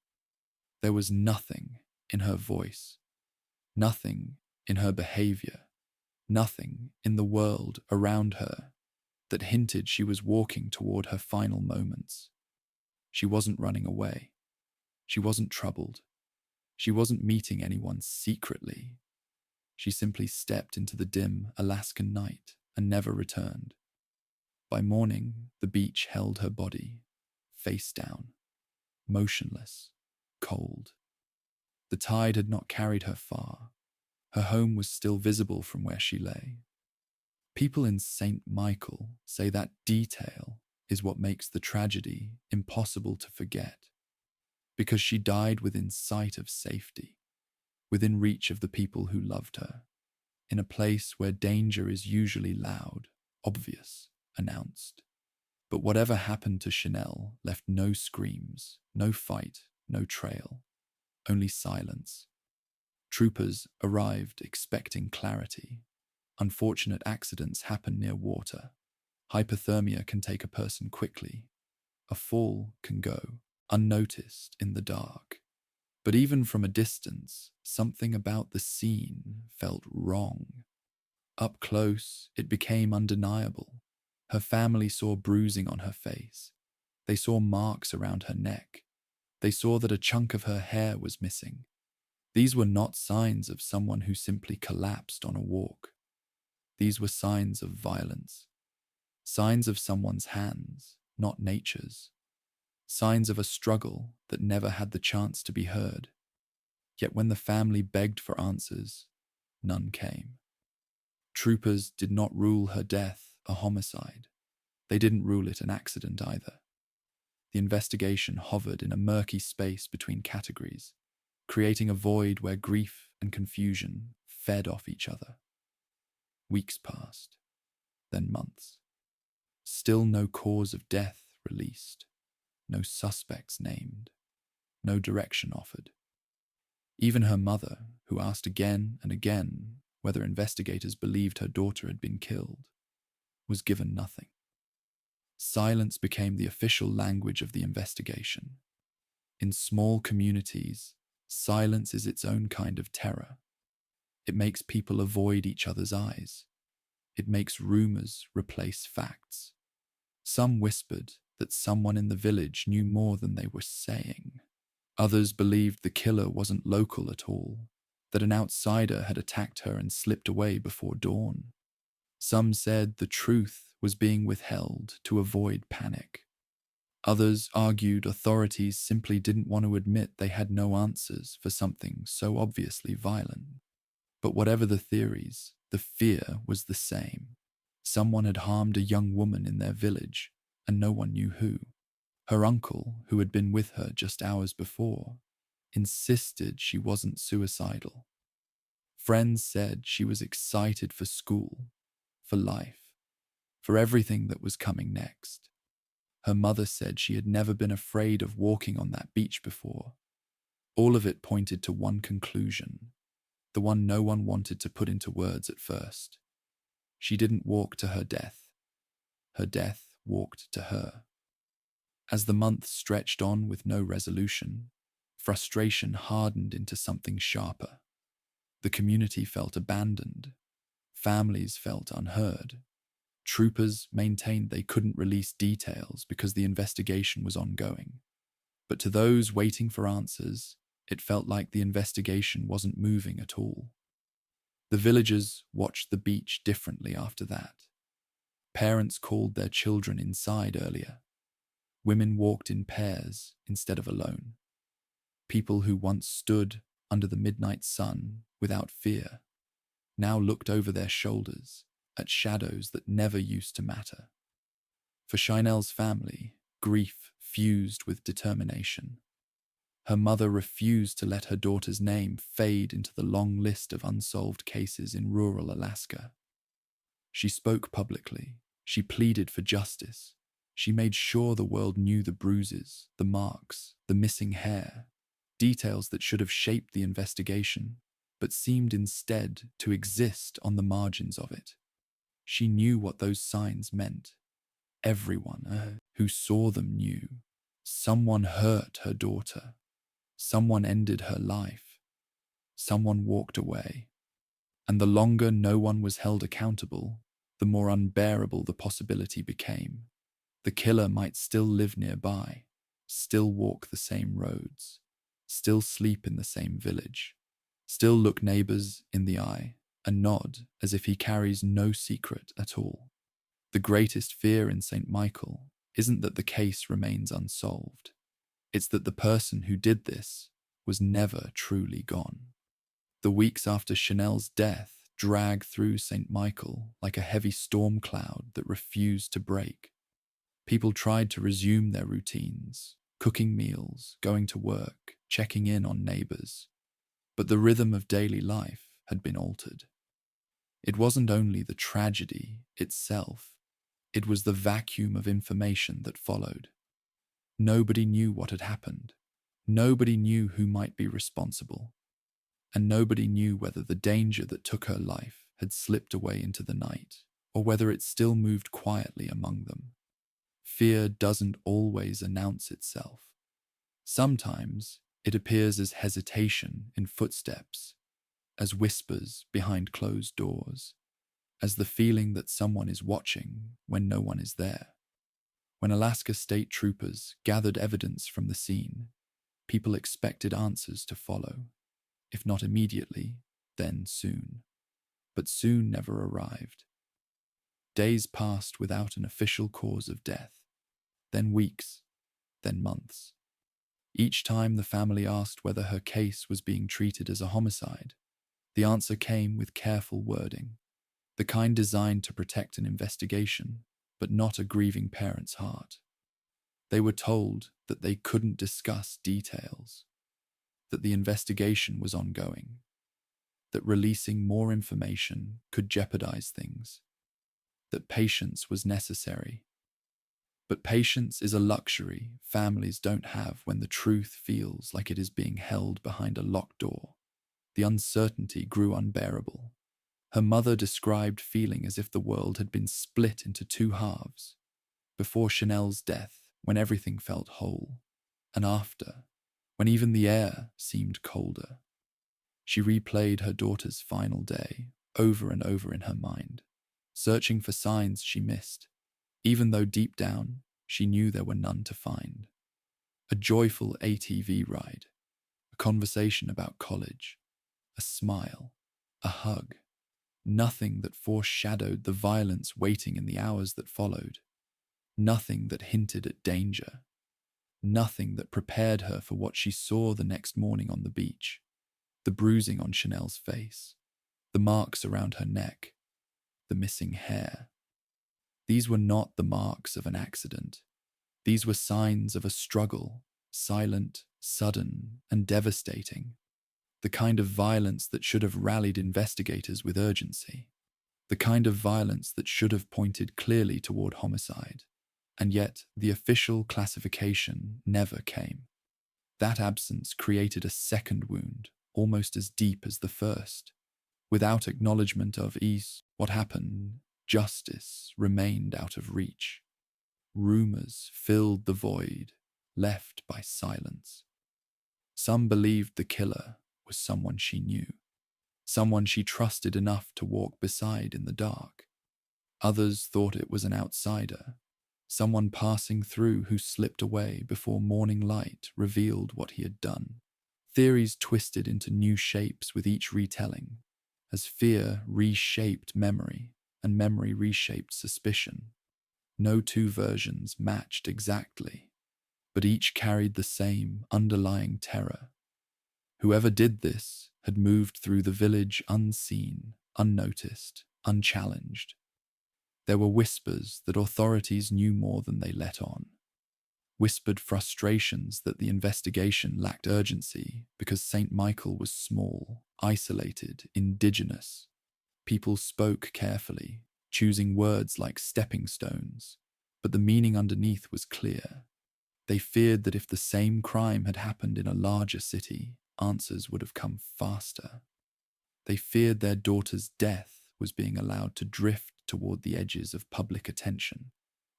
There was nothing in her voice, nothing in her behavior, nothing in the world around her that hinted she was walking toward her final moments. She wasn't running away. She wasn't troubled. She wasn't meeting anyone secretly. She simply stepped into the dim Alaskan night and never returned. By morning, the beach held her body, face down, motionless, cold. The tide had not carried her far. Her home was still visible from where she lay. People in St. Michael say that detail is what makes the tragedy impossible to forget, because she died within sight of safety, within reach of the people who loved her, in a place where danger is usually loud, obvious, announced. But whatever happened to Chynelle left no screams, no fight, no trail, only silence. Troopers arrived expecting clarity. Unfortunate accidents happen near water. Hypothermia can take a person quickly. A fall can go unnoticed in the dark. But even from a distance, something about the scene felt wrong. Up close, it became undeniable. Her family saw bruising on her face. They saw marks around her neck. They saw that a chunk of her hair was missing. These were not signs of someone who simply collapsed on a walk. These were signs of violence. Signs of someone's hands, not nature's. Signs of a struggle that never had the chance to be heard. Yet when the family begged for answers, none came. Troopers did not rule her death a homicide. They didn't rule it an accident either. The investigation hovered in a murky space between categories, creating a void where grief and confusion fed off each other. Weeks passed, then months. Still no cause of death released, no suspects named, no direction offered. Even her mother, who asked again and again whether investigators believed her daughter had been killed, was given nothing. Silence became the official language of the investigation. In small communities, silence is its own kind of terror. It makes people avoid each other's eyes. It makes rumors replace facts. Some whispered that someone in the village knew more than they were saying. Others believed the killer wasn't local at all, that an outsider had attacked her and slipped away before dawn. Some said the truth was being withheld to avoid panic. Others argued authorities simply didn't want to admit they had no answers for something so obviously violent. But whatever the theories, the fear was the same. Someone had harmed a young woman in their village, and no one knew who. Her uncle, who had been with her just hours before, insisted she wasn't suicidal. Friends said she was excited for school, for life, for everything that was coming next. Her mother said she had never been afraid of walking on that beach before. All of it pointed to one conclusion, the one no one wanted to put into words at first. She didn't walk to her death. Her death walked to her. As the months stretched on with no resolution, frustration hardened into something sharper. The community felt abandoned. Families felt unheard. Troopers maintained they couldn't release details because the investigation was ongoing. But to those waiting for answers, it felt like the investigation wasn't moving at all. The villagers watched the beach differently after that. Parents called their children inside earlier. Women walked in pairs instead of alone. People who once stood under the midnight sun without fear now looked over their shoulders at shadows that never used to matter. For Chynelle's family, grief fused with determination. Her mother refused to let her daughter's name fade into the long list of unsolved cases in rural Alaska. She spoke publicly. She pleaded for justice. She made sure the world knew the bruises, the marks, the missing hair, details that should have shaped the investigation, but seemed instead to exist on the margins of it. She knew what those signs meant. Everyone who saw them knew. Someone hurt her daughter. Someone ended her life. Someone walked away. And the longer no one was held accountable, the more unbearable the possibility became. The killer might still live nearby, still walk the same roads, still sleep in the same village, still look neighbors in the eye and nod as if he carries no secret at all. The greatest fear in St. Michael isn't that the case remains unsolved. It's that the person who did this was never truly gone. The weeks after Chynelle's death dragged through St. Michael like a heavy storm cloud that refused to break. People tried to resume their routines, cooking meals, going to work, checking in on neighbors. But the rhythm of daily life had been altered. It wasn't only the tragedy itself, it was the vacuum of information that followed. Nobody knew what had happened. Nobody knew who might be responsible. And nobody knew whether the danger that took her life had slipped away into the night, or whether it still moved quietly among them. Fear doesn't always announce itself. Sometimes it appears as hesitation in footsteps, as whispers behind closed doors, as the feeling that someone is watching when no one is there. When Alaska State Troopers gathered evidence from the scene, people expected answers to follow. If not immediately, then soon. But soon never arrived. Days passed without an official cause of death. Then weeks, then months. Each time the family asked whether her case was being treated as a homicide, the answer came with careful wording, the kind designed to protect an investigation, but not a grieving parent's heart. They were told that they couldn't discuss details, that the investigation was ongoing, that releasing more information could jeopardize things, that patience was necessary. But patience is a luxury families don't have when the truth feels like it is being held behind a locked door. The uncertainty grew unbearable. Her mother described feeling as if the world had been split into two halves, before Chynelle's death, when everything felt whole, and after, when even the air seemed colder. She replayed her daughter's final day over and over in her mind, searching for signs she missed, even though deep down she knew there were none to find. A joyful ATV ride, a conversation about college, a smile, a hug, nothing that foreshadowed the violence waiting in the hours that followed, nothing that hinted at danger, nothing that prepared her for what she saw the next morning on the beach. The bruising on Chynelle's face, the marks around her neck, the missing hair. These were not the marks of an accident. These were signs of a struggle, silent, sudden, and devastating. The kind of violence that should have rallied investigators with urgency. The kind of violence that should have pointed clearly toward homicide. And yet, the official classification never came. That absence created a second wound, almost as deep as the first. Without acknowledgement of what happened, justice remained out of reach. Rumors filled the void, left by silence. Some believed the killer was someone she knew, someone she trusted enough to walk beside in the dark. Others thought it was an outsider, someone passing through who slipped away before morning light revealed what he had done. Theories twisted into new shapes with each retelling, as fear reshaped memory and memory reshaped suspicion. No two versions matched exactly, but each carried the same underlying terror. Whoever did this had moved through the village unseen, unnoticed, unchallenged. There were whispers that authorities knew more than they let on. Whispered frustrations that the investigation lacked urgency because St. Michael was small, isolated, indigenous. People spoke carefully, choosing words like stepping stones, but the meaning underneath was clear. They feared that if the same crime had happened in a larger city, answers would have come faster. They feared their daughter's death was being allowed to drift toward the edges of public attention,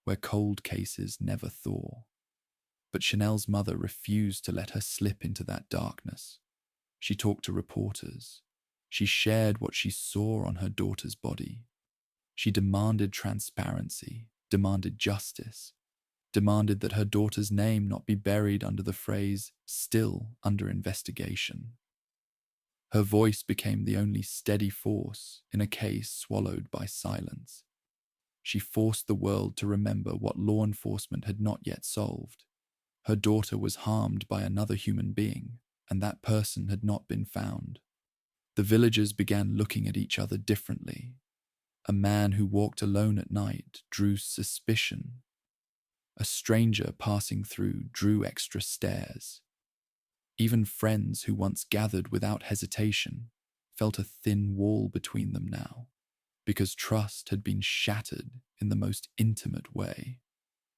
where cold cases never thaw. But Chynelle's mother refused to let her slip into that darkness. She talked to reporters. She shared what she saw on her daughter's body. She demanded transparency, demanded justice, demanded that her daughter's name not be buried under the phrase, "still under investigation." Her voice became the only steady force in a case swallowed by silence. She forced the world to remember what law enforcement had not yet solved. Her daughter was harmed by another human being, and that person had not been found. The villagers began looking at each other differently. A man who walked alone at night drew suspicion. A stranger passing through drew extra stares. Even friends who once gathered without hesitation felt a thin wall between them now, because trust had been shattered in the most intimate way.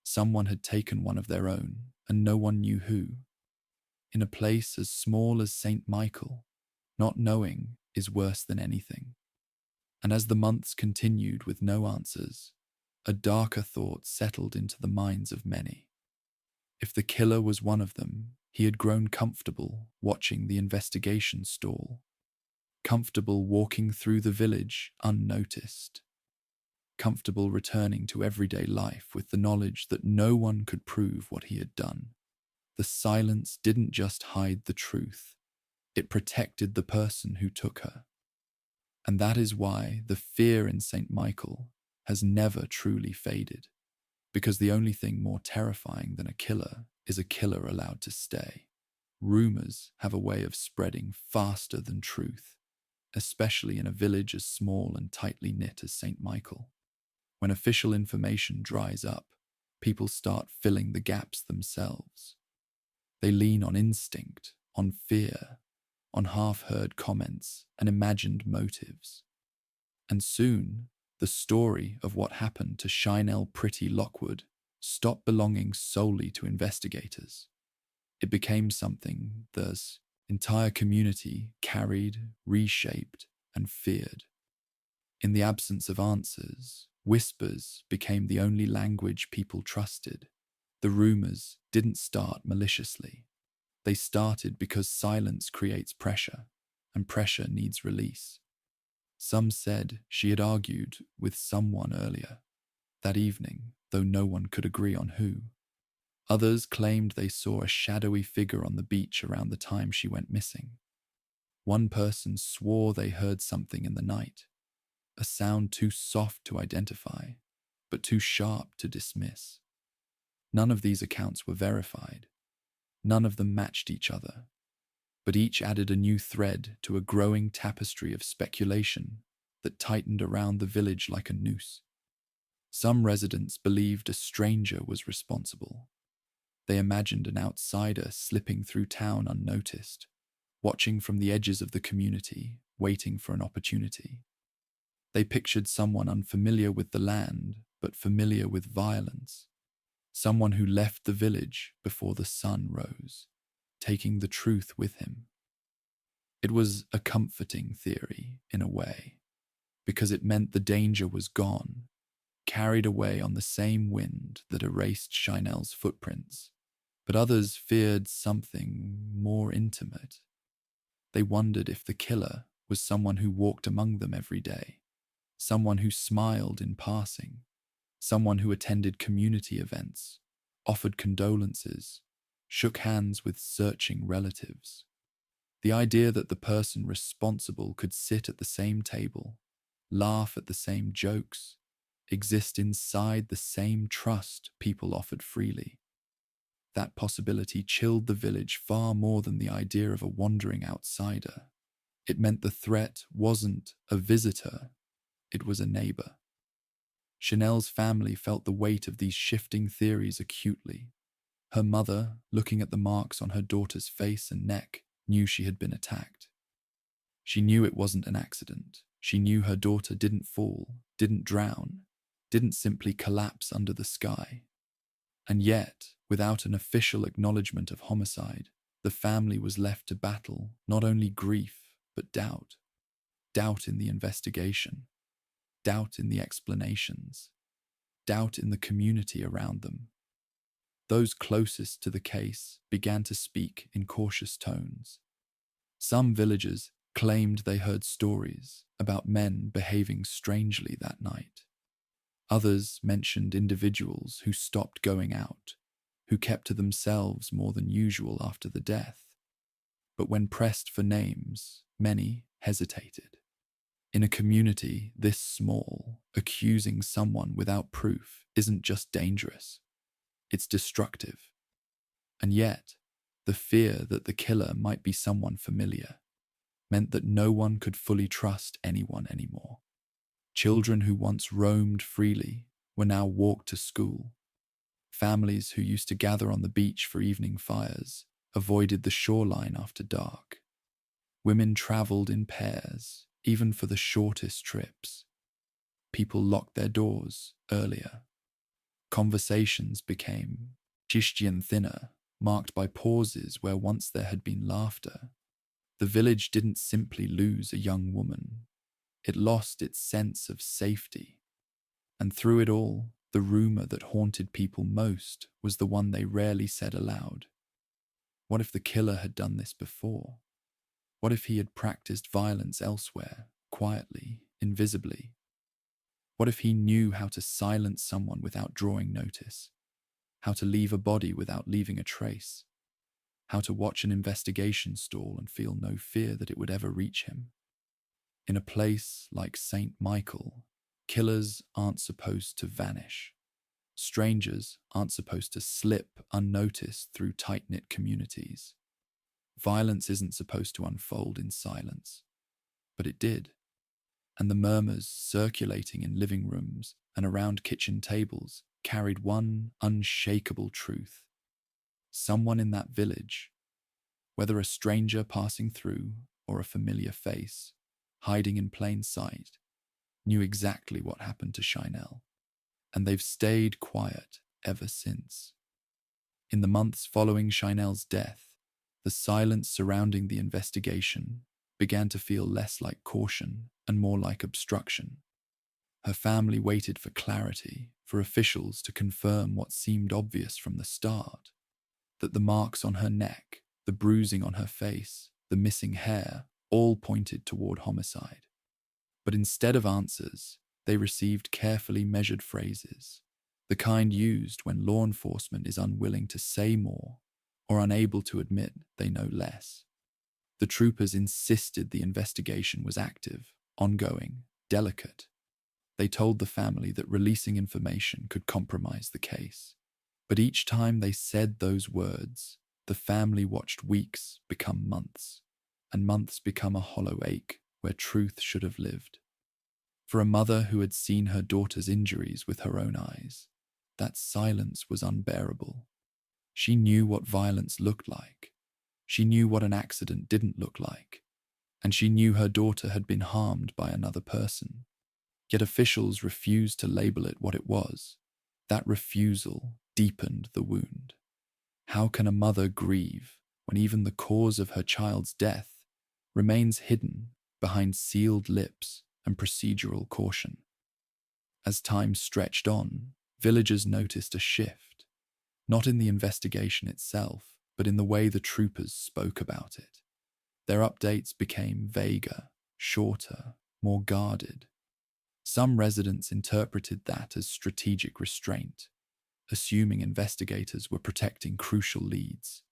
Someone had taken one of their own, and no one knew who. In a place as small as St. Michael, not knowing is worse than anything. And as the months continued with no answers, a darker thought settled into the minds of many. If the killer was one of them, he had grown comfortable watching the investigation stall, comfortable walking through the village unnoticed, comfortable returning to everyday life with the knowledge that no one could prove what he had done. The silence didn't just hide the truth, it protected the person who took her. And that is why the fear in St. Michael has never truly faded, because the only thing more terrifying than a killer is a killer allowed to stay. Rumors have a way of spreading faster than truth, especially in a village as small and tightly knit as St. Michael. When official information dries up, people start filling the gaps themselves. They lean on instinct, on fear, on half-heard comments and imagined motives. And soon, the story of what happened to Chynelle Pretty Lockwood stopped belonging solely to investigators. It became something the entire community carried, reshaped, and feared. In the absence of answers, whispers became the only language people trusted. The rumors didn't start maliciously. They started because silence creates pressure, and pressure needs release. Some said she had argued with someone earlier that evening, though no one could agree on who. Others claimed they saw a shadowy figure on the beach around the time she went missing. One person swore they heard something in the night, a sound too soft to identify, but too sharp to dismiss. None of these accounts were verified. None of them matched each other, but each added a new thread to a growing tapestry of speculation that tightened around the village like a noose. Some residents believed a stranger was responsible. They imagined an outsider slipping through town unnoticed, watching from the edges of the community, waiting for an opportunity. They pictured someone unfamiliar with the land, but familiar with violence. Someone who left the village before the sun rose, taking the truth with him. It was a comforting theory, in a way, because it meant the danger was gone, carried away on the same wind that erased Chynelle's footprints. But others feared something more intimate. They wondered if the killer was someone who walked among them every day, someone who smiled in passing, someone who attended community events, offered condolences, shook hands with searching relatives. The idea that the person responsible could sit at the same table, laugh at the same jokes, exist inside the same trust people offered freely. That possibility chilled the village far more than the idea of a wandering outsider. It meant the threat wasn't a visitor, it was a neighbor. Chynelle's family felt the weight of these shifting theories acutely. Her mother, looking at the marks on her daughter's face and neck, knew she had been attacked. She knew it wasn't an accident. She knew her daughter didn't fall, didn't drown, didn't simply collapse under the sky. And yet, without an official acknowledgement of homicide, the family was left to battle not only grief, but doubt. Doubt in the investigation, doubt in the explanations, doubt in the community around them. Those closest to the case began to speak in cautious tones. Some villagers claimed they heard stories about men behaving strangely that night. Others mentioned individuals who stopped going out, who kept to themselves more than usual after the death. But when pressed for names, many hesitated. In a community this small, accusing someone without proof isn't just dangerous, it's destructive. And yet, the fear that the killer might be someone familiar meant that no one could fully trust anyone anymore. Children who once roamed freely were now walked to school. Families who used to gather on the beach for evening fires avoided the shoreline after dark. Women traveled in pairs, even for the shortest trips. People locked their doors earlier. Conversations became thinner, marked by pauses where once there had been laughter. The village didn't simply lose a young woman. It lost its sense of safety. And through it all, the rumor that haunted people most was the one they rarely said aloud. What if the killer had done this before? What if he had practiced violence elsewhere, quietly, invisibly? What if he knew how to silence someone without drawing notice? How to leave a body without leaving a trace? How to watch an investigation stall and feel no fear that it would ever reach him? In a place like St. Michael, killers aren't supposed to vanish. Strangers aren't supposed to slip unnoticed through tight-knit communities. Violence isn't supposed to unfold in silence. But it did. And the murmurs circulating in living rooms and around kitchen tables carried one unshakable truth. Someone in that village, whether a stranger passing through or a familiar face, hiding in plain sight, knew exactly what happened to Chynelle. And they've stayed quiet ever since. In the months following Chynelle's death, the silence surrounding the investigation began to feel less like caution and more like obstruction. Her family waited for clarity, for officials to confirm what seemed obvious from the start, that the marks on her neck The bruising on her face, the missing hair, all pointed toward homicide. But instead of answers, they received carefully measured phrases, the kind used when law enforcement is unwilling to say more or unable to admit they know less. The troopers insisted the investigation was active, ongoing, delicate. They told the family that releasing information could compromise the case. But each time they said those words, the family watched weeks become months, and months become a hollow ache where truth should have lived. For a mother who had seen her daughter's injuries with her own eyes, that silence was unbearable. She knew what violence looked like. She knew what an accident didn't look like. And she knew her daughter had been harmed by another person. Yet officials refused to label it what it was. That refusal deepened the wound. How can a mother grieve when even the cause of her child's death remains hidden behind sealed lips and procedural caution? As time stretched on, villagers noticed a shift, not in the investigation itself, but in the way the troopers spoke about it. Their updates became vaguer, shorter, more guarded. Some residents interpreted that as strategic restraint, assuming investigators were protecting crucial leads.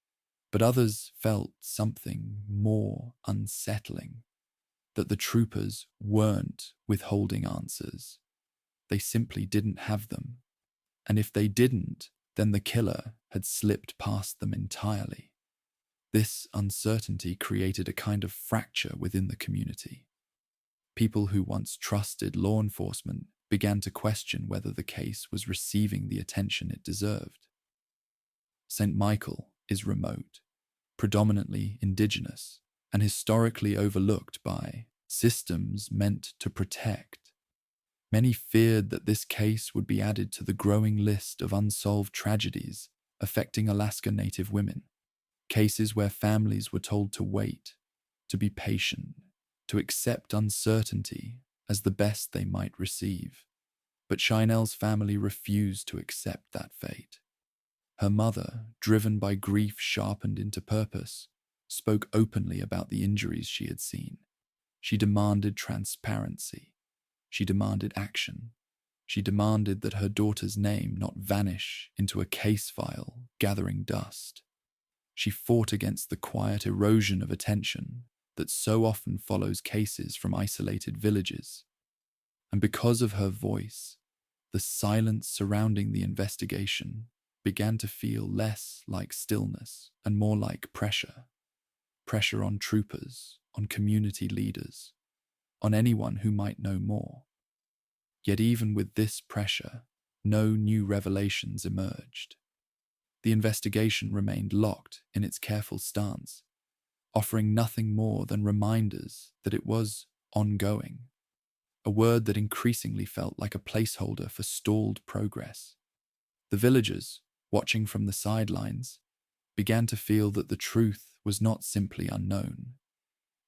But others felt something more unsettling, that the troopers weren't withholding answers. They simply didn't have them. And if they didn't, then the killer had slipped past them entirely. This uncertainty created a kind of fracture within the community. People who once trusted law enforcement began to question whether the case was receiving the attention it deserved. St. Michael is remote, predominantly indigenous, and historically overlooked by systems meant to protect. Many feared that this case would be added to the growing list of unsolved tragedies affecting Alaska Native women, cases where families were told to wait, to be patient, to accept uncertainty as the best they might receive. But Chynelle's family refused to accept that fate. Her mother, driven by grief sharpened into purpose, spoke openly about the injuries she had seen. She demanded transparency. She demanded action. She demanded that her daughter's name not vanish into a case file gathering dust. She fought against the quiet erosion of attention that so often follows cases from isolated villages. And because of her voice, the silence surrounding the investigation began to feel less like stillness and more like pressure. Pressure on troopers, on community leaders, on anyone who might know more. Yet even with this pressure, no new revelations emerged. The investigation remained locked in its careful stance, offering nothing more than reminders that it was ongoing, a word that increasingly felt like a placeholder for stalled progress. The villagers, watching from the sidelines, began to feel that the truth was not simply unknown.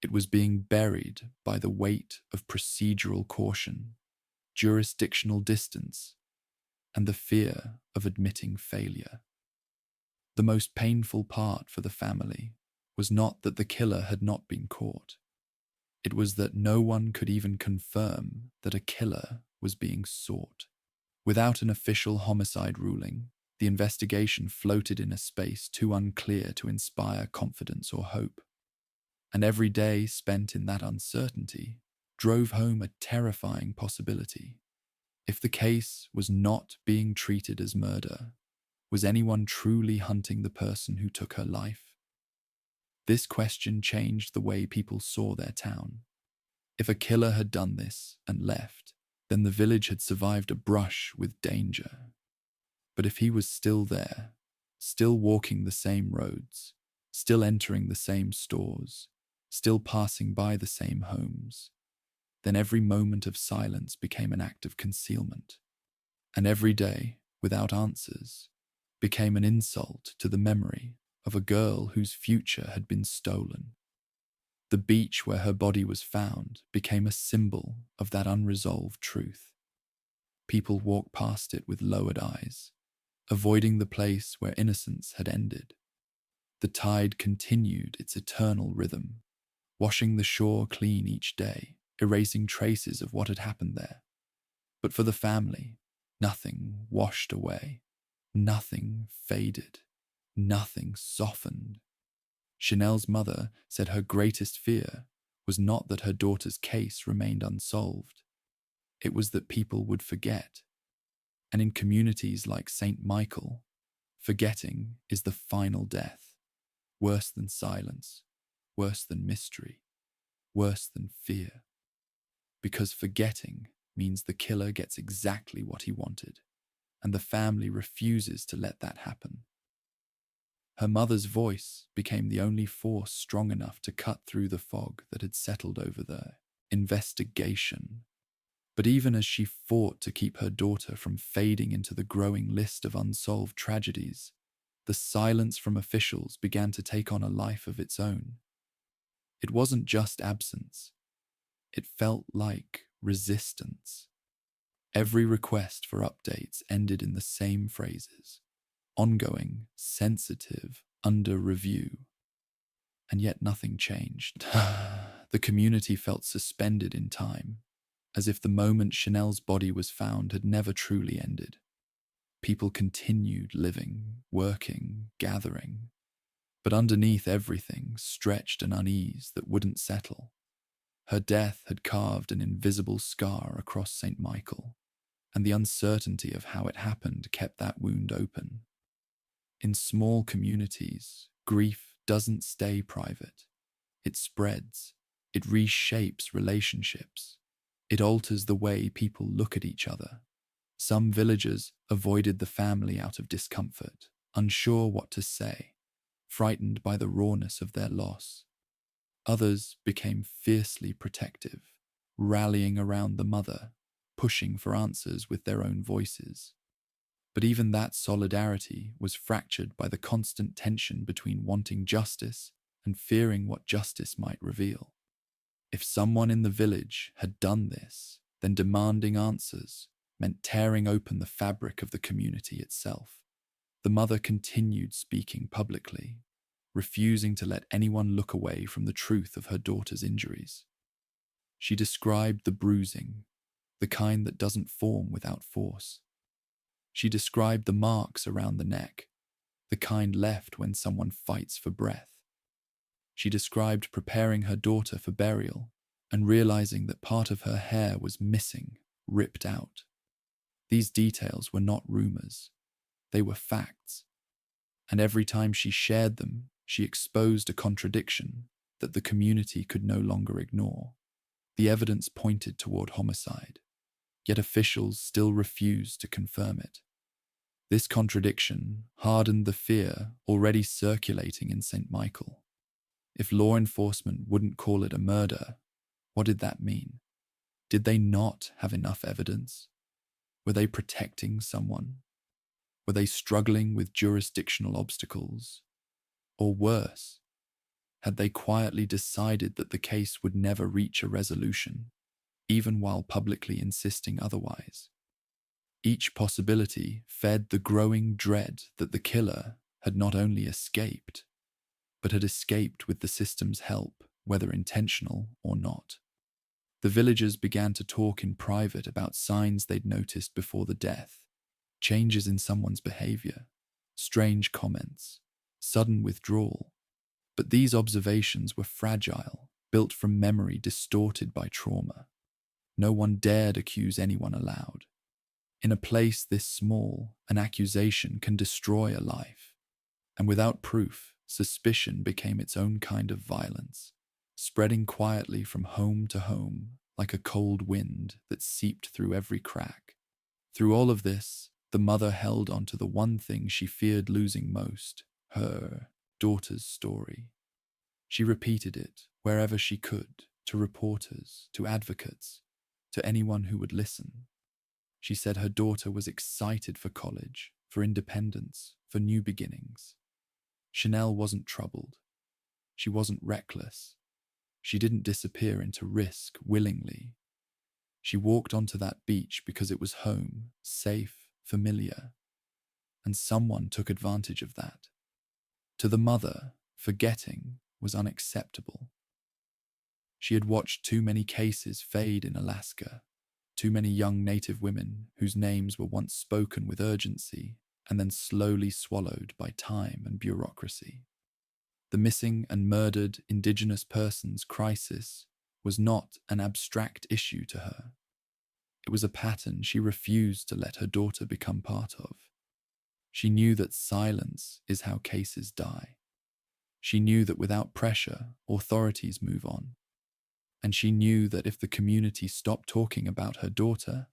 It was being buried by the weight of procedural caution, jurisdictional distance, and the fear of admitting failure. The most painful part for the family was not that the killer had not been caught. It was that no one could even confirm that a killer was being sought. Without an official homicide ruling, the investigation floated in a space too unclear to inspire confidence or hope. And every day spent in that uncertainty drove home a terrifying possibility. If the case was not being treated as murder, was anyone truly hunting the person who took her life? This question changed the way people saw their town. If a killer had done this and left, then the village had survived a brush with danger. But if he was still there, still walking the same roads, still entering the same stores, still passing by the same homes, then every moment of silence became an act of concealment. And every day, without answers, became an insult to the memory of a girl whose future had been stolen. The beach where her body was found became a symbol of that unresolved truth. People walked past it with lowered eyes, avoiding the place where innocence had ended. The tide continued its eternal rhythm, washing the shore clean each day, erasing traces of what had happened there. But for the family, nothing washed away, nothing faded, nothing softened. Chynelle's mother said her greatest fear was not that her daughter's case remained unsolved. It was that people would forget. And in communities like St. Michael, forgetting is the final death, worse than silence, worse than mystery, worse than fear. Because forgetting means the killer gets exactly what he wanted, and the family refuses to let that happen. Her mother's voice became the only force strong enough to cut through the fog that had settled over the investigation. But even as she fought to keep her daughter from fading into the growing list of unsolved tragedies, the silence from officials began to take on a life of its own. It wasn't just absence. It felt like resistance. Every request for updates ended in the same phrases: ongoing, sensitive, under review. And yet nothing changed. The community felt suspended in time, as if the moment Chynelle's body was found had never truly ended. People continued living, working, gathering, but underneath everything stretched an unease that wouldn't settle. Her death had carved an invisible scar across St. Michael, and the uncertainty of how it happened kept that wound open. In small communities, grief doesn't stay private. It spreads. It reshapes relationships. It alters the way people look at each other. Some villagers avoided the family out of discomfort, unsure what to say, frightened by the rawness of their loss. Others became fiercely protective, rallying around the mother, pushing for answers with their own voices. But even that solidarity was fractured by the constant tension between wanting justice and fearing what justice might reveal. If someone in the village had done this, then demanding answers meant tearing open the fabric of the community itself. The mother continued speaking publicly, refusing to let anyone look away from the truth of her daughter's injuries. She described the bruising, the kind that doesn't form without force. She described the marks around the neck, the kind left when someone fights for breath. She described preparing her daughter for burial and realizing that part of her hair was missing, ripped out. These details were not rumors. They were facts. And every time she shared them, she exposed a contradiction that the community could no longer ignore. The evidence pointed toward homicide, yet officials still refused to confirm it. This contradiction hardened the fear already circulating in St. Michael. If law enforcement wouldn't call it a murder, what did that mean? Did they not have enough evidence? Were they protecting someone? Were they struggling with jurisdictional obstacles? Or worse, had they quietly decided that the case would never reach a resolution, even while publicly insisting otherwise? Each possibility fed the growing dread that the killer had not only escaped, but had escaped with the system's help, whether intentional or not. The villagers began to talk in private about signs they'd noticed before the death: changes in someone's behavior, strange comments, sudden withdrawal. But these observations were fragile, built from memory distorted by trauma. No one dared accuse anyone aloud. In a place this small, an accusation can destroy a life. And without proof, suspicion became its own kind of violence, spreading quietly from home to home like a cold wind that seeped through every crack. Through all of this, the mother held on to the one thing she feared losing most: her daughter's story. She repeated it wherever she could, to reporters, to advocates, to anyone who would listen. She said her daughter was excited for college, for independence, for new beginnings. Chynelle wasn't troubled. She wasn't reckless. She didn't disappear into risk willingly. She walked onto that beach because it was home, safe, familiar. And someone took advantage of that. To the mother, forgetting was unacceptable. She had watched too many cases fade in Alaska, too many young Native women whose names were once spoken with urgency and then slowly swallowed by time and bureaucracy. The missing and murdered Indigenous persons crisis was not an abstract issue to her. It was a pattern she refused to let her daughter become part of. She knew that silence is how cases die. She knew that without pressure, authorities move on. And she knew that if the community stopped talking about her daughter,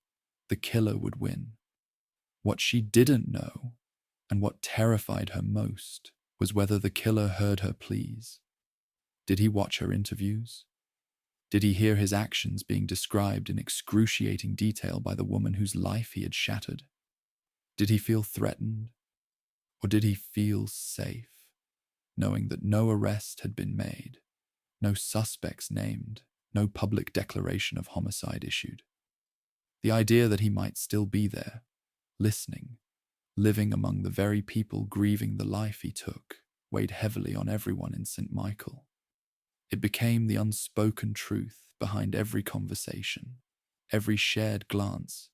the killer would win. What she didn't know, and what terrified her most, was whether the killer heard her pleas. Did he watch her interviews? Did he hear his actions being described in excruciating detail by the woman whose life he had shattered? Did he feel threatened? Or did he feel safe, knowing that no arrest had been made, no suspects named, no public declaration of homicide issued? The idea that he might still be there, listening, living among the very people grieving the life he took, weighed heavily on everyone in St. Michael. It became the unspoken truth behind every conversation, every shared glance,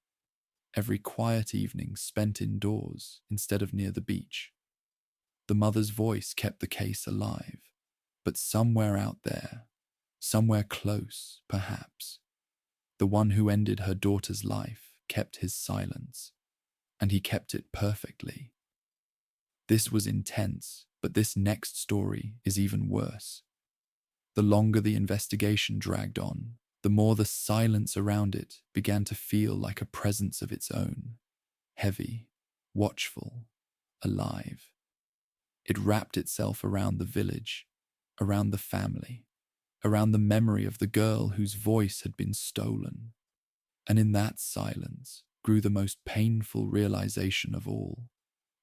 every quiet evening spent indoors instead of near the beach. The mother's voice kept the case alive, but somewhere out there, somewhere close, perhaps, the one who ended her daughter's life kept his silence, and he kept it perfectly. This was intense, but this next story is even worse. The longer the investigation dragged on, the more the silence around it began to feel like a presence of its own, heavy, watchful, alive. It wrapped itself around the village, around the family, around the memory of the girl whose voice had been stolen. And in that silence grew the most painful realization of all.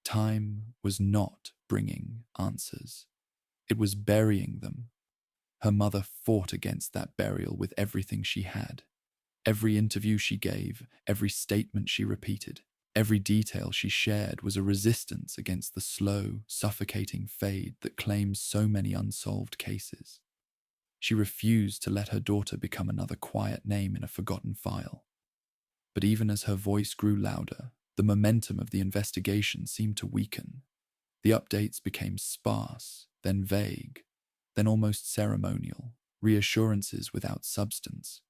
Time was not bringing answers. It was burying them. Her mother fought against that burial with everything she had. Every interview she gave, every statement she repeated, every detail she shared was a resistance against the slow, suffocating fade that claims so many unsolved cases. She refused to let her daughter become another quiet name in a forgotten file. But even as her voice grew louder, the momentum of the investigation seemed to weaken. The updates became sparse, then vague, then almost ceremonial, reassurances without substance.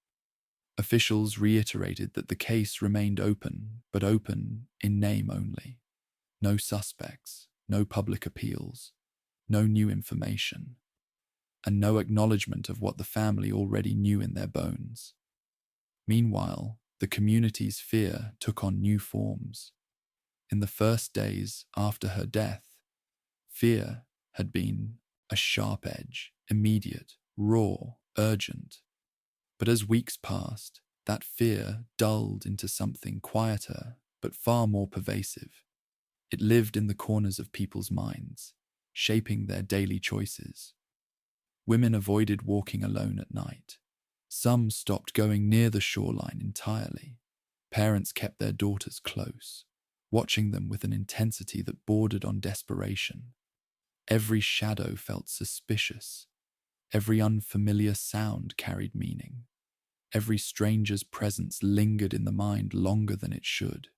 Officials reiterated that the case remained open, but open in name only. No suspects, no public appeals, no new information, and no acknowledgement of what the family already knew in their bones. Meanwhile, the community's fear took on new forms. In the first days after her death, fear had been a sharp edge, immediate, raw, urgent. But as weeks passed, that fear dulled into something quieter, but far more pervasive. It lived in the corners of people's minds, shaping their daily choices. Women avoided walking alone at night. Some stopped going near the shoreline entirely. Parents kept their daughters close, watching them with an intensity that bordered on desperation. Every shadow felt suspicious. Every unfamiliar sound carried meaning. Every stranger's presence lingered in the mind longer than it should.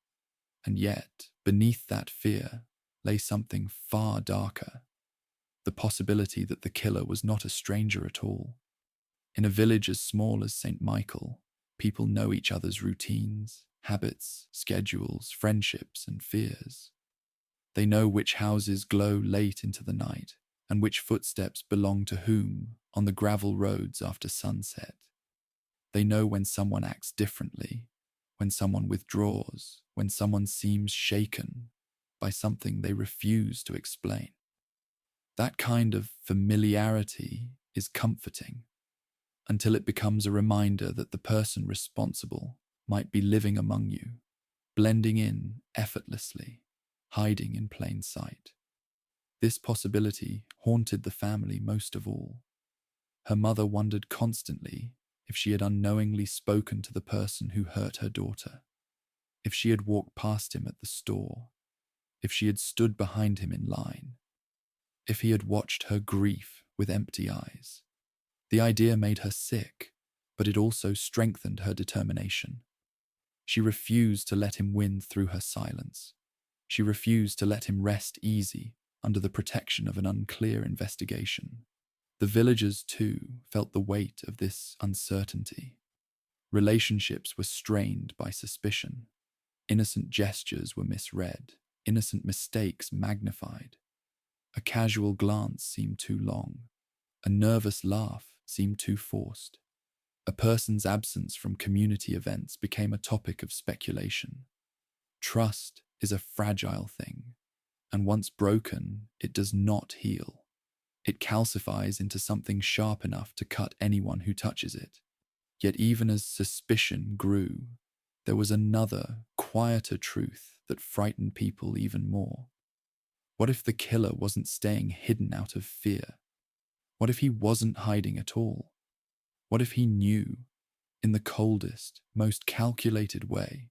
And yet, beneath that fear, lay something far darker. The possibility that the killer was not a stranger at all. In a village as small as St. Michael, people know each other's routines, habits, schedules, friendships, and fears. They know which houses glow late into the night, and which footsteps belong to whom on the gravel roads after sunset. They know when someone acts differently, when someone withdraws, when someone seems shaken by something they refuse to explain. That kind of familiarity is comforting, until it becomes a reminder that the person responsible might be living among you, blending in effortlessly, hiding in plain sight. This possibility haunted the family most of all. Her mother wondered constantly if she had unknowingly spoken to the person who hurt her daughter, if she had walked past him at the store, if she had stood behind him in line. if he had watched her grief with empty eyes. The idea made her sick, but it also strengthened her determination. She refused to let him win through her silence. She refused to let him rest easy under the protection of an unclear investigation. The villagers, too, felt the weight of this uncertainty. Relationships were strained by suspicion. Innocent gestures were misread, innocent mistakes magnified. A casual glance seemed too long. A nervous laugh seemed too forced. A person's absence from community events became a topic of speculation. Trust is a fragile thing, and once broken, it does not heal. It calcifies into something sharp enough to cut anyone who touches it. Yet even as suspicion grew, there was another, quieter truth that frightened people even more. What if the killer wasn't staying hidden out of fear? What if he wasn't hiding at all? What if he knew, in the coldest, most calculated way,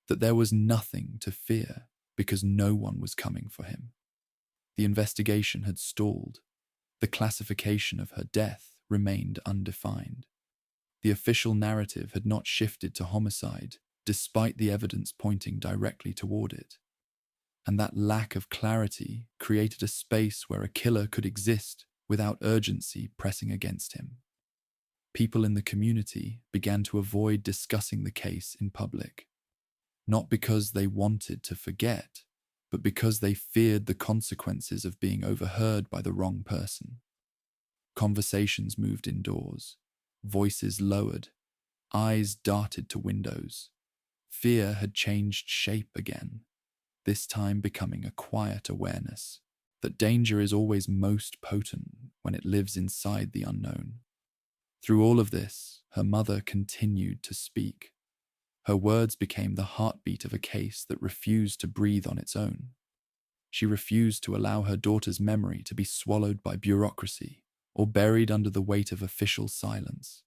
that there was nothing to fear because no one was coming for him? The investigation had stalled. The classification of her death remained undefined. The official narrative had not shifted to homicide, despite the evidence pointing directly toward it. And that lack of clarity created a space where a killer could exist without urgency pressing against him. People in the community began to avoid discussing the case in public, not because they wanted to forget, but because they feared the consequences of being overheard by the wrong person. Conversations moved indoors, voices lowered, eyes darted to windows. Fear had changed shape again, this time becoming a quiet awareness that danger is always most potent when it lives inside the unknown. Through all of this, her mother continued to speak. Her words became the heartbeat of a case that refused to breathe on its own. She refused to allow her daughter's memory to be swallowed by bureaucracy or buried under the weight of official silence.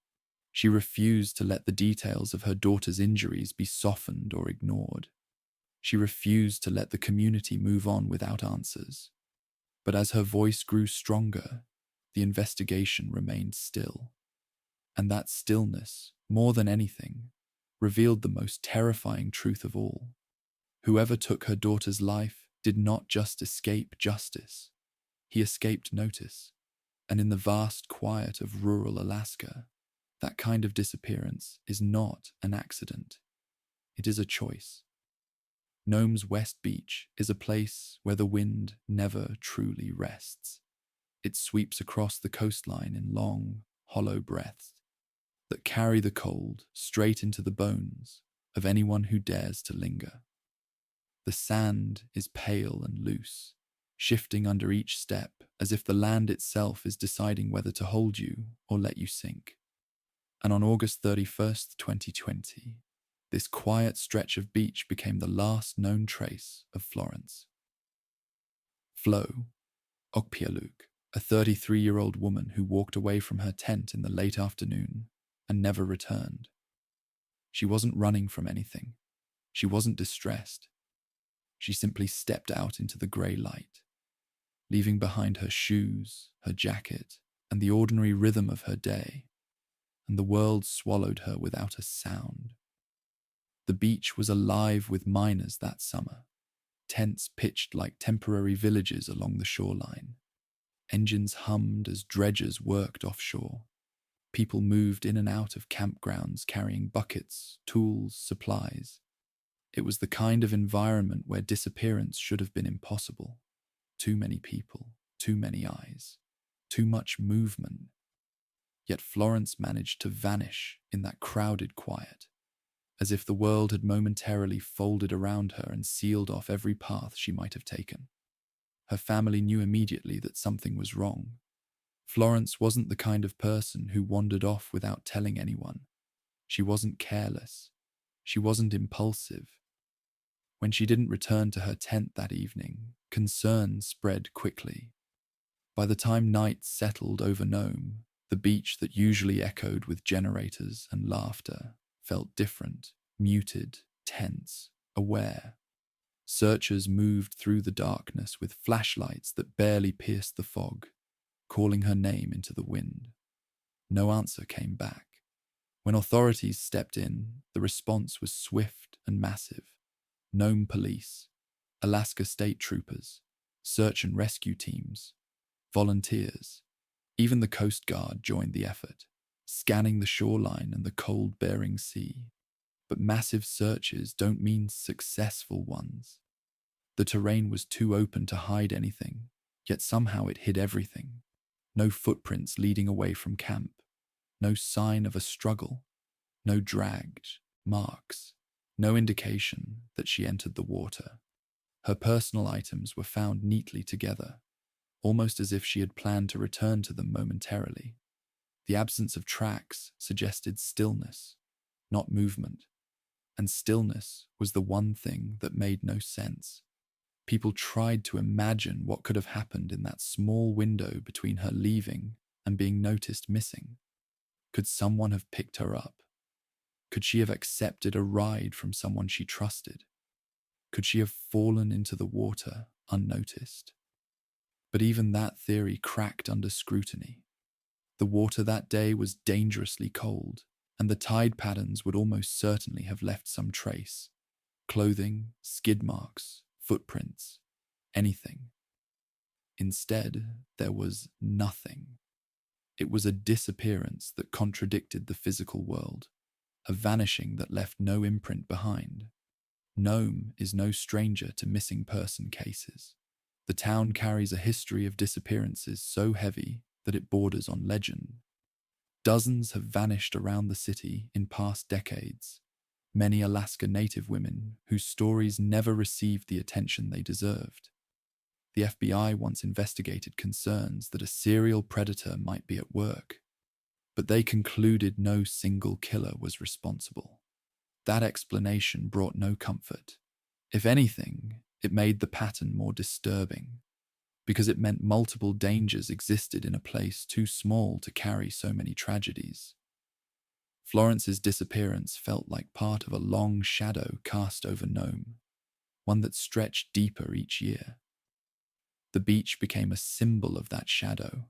She refused to let the details of her daughter's injuries be softened or ignored. She refused to let the community move on without answers. But as her voice grew stronger, the investigation remained still. And that stillness, more than anything, revealed the most terrifying truth of all. Whoever took her daughter's life did not just escape justice. He escaped notice. And in the vast quiet of rural Alaska, that kind of disappearance is not an accident. It is a choice. Nome's West Beach is a place where the wind never truly rests. It sweeps across the coastline in long, hollow breaths that carry the cold straight into the bones of anyone who dares to linger. The sand is pale and loose, shifting under each step as if the land itself is deciding whether to hold you or let you sink. And on August 31st, 2020, this quiet stretch of beach became the last known trace of Florence. Flo, Okpealuk, a 33-year-old woman who walked away from her tent in the late afternoon and never returned. She wasn't running from anything. She wasn't distressed. She simply stepped out into the grey light, leaving behind her shoes, her jacket, and the ordinary rhythm of her day, and the world swallowed her without a sound. The beach was alive with miners that summer, tents pitched like temporary villages along the shoreline. Engines hummed as dredgers worked offshore. People moved in and out of campgrounds carrying buckets, tools, supplies. It was the kind of environment where disappearance should have been impossible. Too many people, too many eyes, too much movement. Yet Florence managed to vanish in that crowded quiet, as if the world had momentarily folded around her and sealed off every path she might have taken. Her family knew immediately that something was wrong. Florence wasn't the kind of person who wandered off without telling anyone. She wasn't careless. She wasn't impulsive. When she didn't return to her tent that evening, concern spread quickly. By the time night settled over Nome, the beach that usually echoed with generators and laughter felt different, muted, tense, aware. Searchers moved through the darkness with flashlights that barely pierced the fog, calling her name into the wind. No answer came back. When authorities stepped in, the response was swift and massive. Nome police, Alaska state troopers, search and rescue teams, volunteers, even the Coast Guard joined the effort, scanning the shoreline and the cold Bering Sea. But massive searches don't mean successful ones. The terrain was too open to hide anything, yet somehow it hid everything. No footprints leading away from camp, no sign of a struggle, no dragged marks, no indication that she entered the water. Her personal items were found neatly together, almost as if she had planned to return to them momentarily. The absence of tracks suggested stillness, not movement, and stillness was the one thing that made no sense. People tried to imagine what could have happened in that small window between her leaving and being noticed missing. Could someone have picked her up? Could she have accepted a ride from someone she trusted? Could she have fallen into the water unnoticed? But even that theory cracked under scrutiny. The water that day was dangerously cold, and the tide patterns would almost certainly have left some trace. Clothing, skid marks, footprints, anything. Instead, there was nothing. It was a disappearance that contradicted the physical world, a vanishing that left no imprint behind. Nome is no stranger to missing person cases. The town carries a history of disappearances so heavy that it borders on legend. Dozens have vanished around the city in past decades, many Alaska Native women whose stories never received the attention they deserved. The FBI once investigated concerns that a serial predator might be at work, but they concluded no single killer was responsible. That explanation brought no comfort. If anything, it made the pattern more disturbing, because it meant multiple dangers existed in a place too small to carry so many tragedies. Florence's disappearance felt like part of a long shadow cast over Nome, one that stretched deeper each year. The beach became a symbol of that shadow,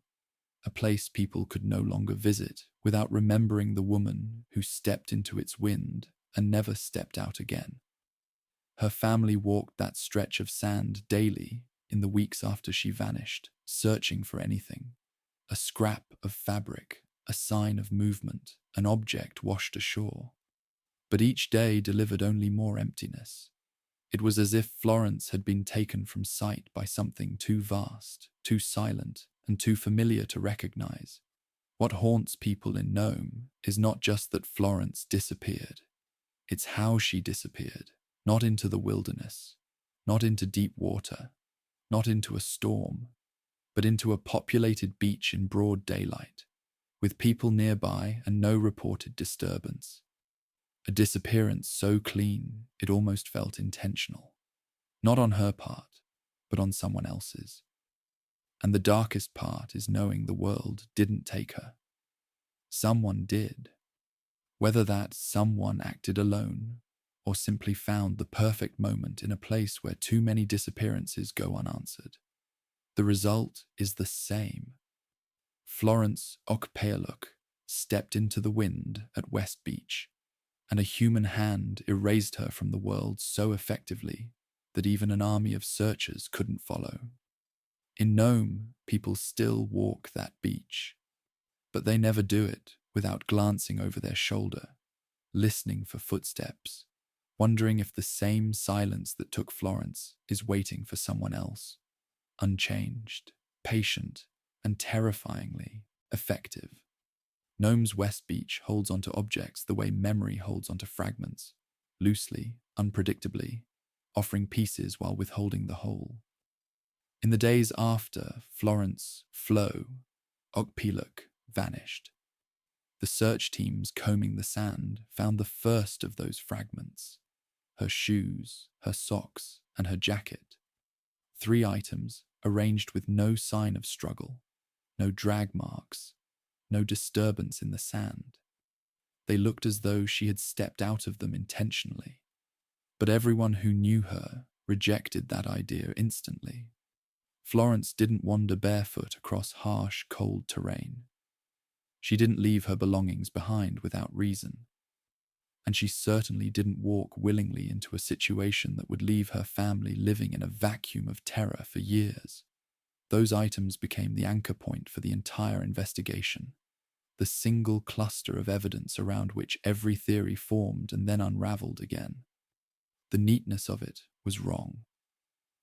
a place people could no longer visit without remembering the woman who stepped into its wind and never stepped out again. Her family walked that stretch of sand daily in the weeks after she vanished, searching for anything. A scrap of fabric, a sign of movement, an object washed ashore. But each day delivered only more emptiness. It was as if Florence had been taken from sight by something too vast, too silent, and too familiar to recognize. What haunts people in Nome is not just that Florence disappeared. It's how she disappeared, not into the wilderness, not into deep water, not into a storm, but into a populated beach in broad daylight, with people nearby and no reported disturbance. A disappearance so clean it almost felt intentional, not on her part, but on someone else's. And the darkest part is knowing the world didn't take her. Someone did. Whether that someone acted alone or simply found the perfect moment in a place where too many disappearances go unanswered. The result is the same. Florence Okpealuk stepped into the wind at West Beach, and a human hand erased her from the world so effectively that even an army of searchers couldn't follow. In Nome, people still walk that beach, but they never do it without glancing over their shoulder, listening for footsteps, wondering if the same silence that took Florence is waiting for someone else, unchanged, patient, and terrifyingly effective. Nome's West Beach holds onto objects the way memory holds onto fragments, loosely, unpredictably, offering pieces while withholding the whole. In the days after Florence Okpealuk vanished, the search teams combing the sand found the first of those fragments: her shoes, her socks, and her jacket. 3 items arranged with no sign of struggle, no drag marks, no disturbance in the sand. They looked as though she had stepped out of them intentionally. But everyone who knew her rejected that idea instantly. Florence didn't wander barefoot across harsh, cold terrain. She didn't leave her belongings behind without reason. And she certainly didn't walk willingly into a situation that would leave her family living in a vacuum of terror for years. Those items became the anchor point for the entire investigation, the single cluster of evidence around which every theory formed and then unraveled again. The neatness of it was wrong.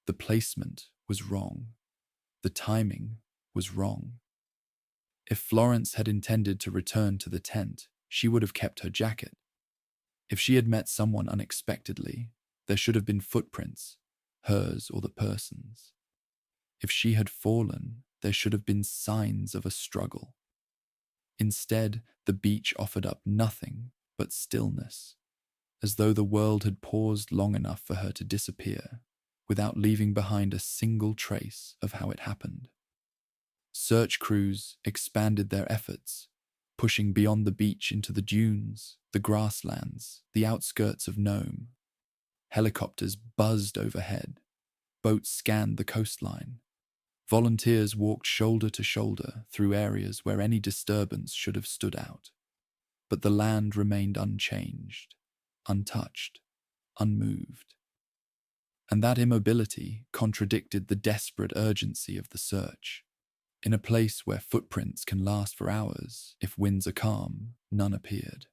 The placement was wrong. The timing was wrong. If Florence had intended to return to the tent, she would have kept her jacket. If she had met someone unexpectedly, there should have been footprints, hers or the person's. If she had fallen, there should have been signs of a struggle. Instead, the beach offered up nothing but stillness, as though the world had paused long enough for her to disappear, without leaving behind a single trace of how it happened. Search crews expanded their efforts, pushing beyond the beach into the dunes, the grasslands, the outskirts of Nome. Helicopters buzzed overhead. Boats scanned the coastline. Volunteers walked shoulder to shoulder through areas where any disturbance should have stood out. But the land remained unchanged, untouched, unmoved. And that immobility contradicted the desperate urgency of the search. In a place where footprints can last for hours, if winds are calm, none appeared.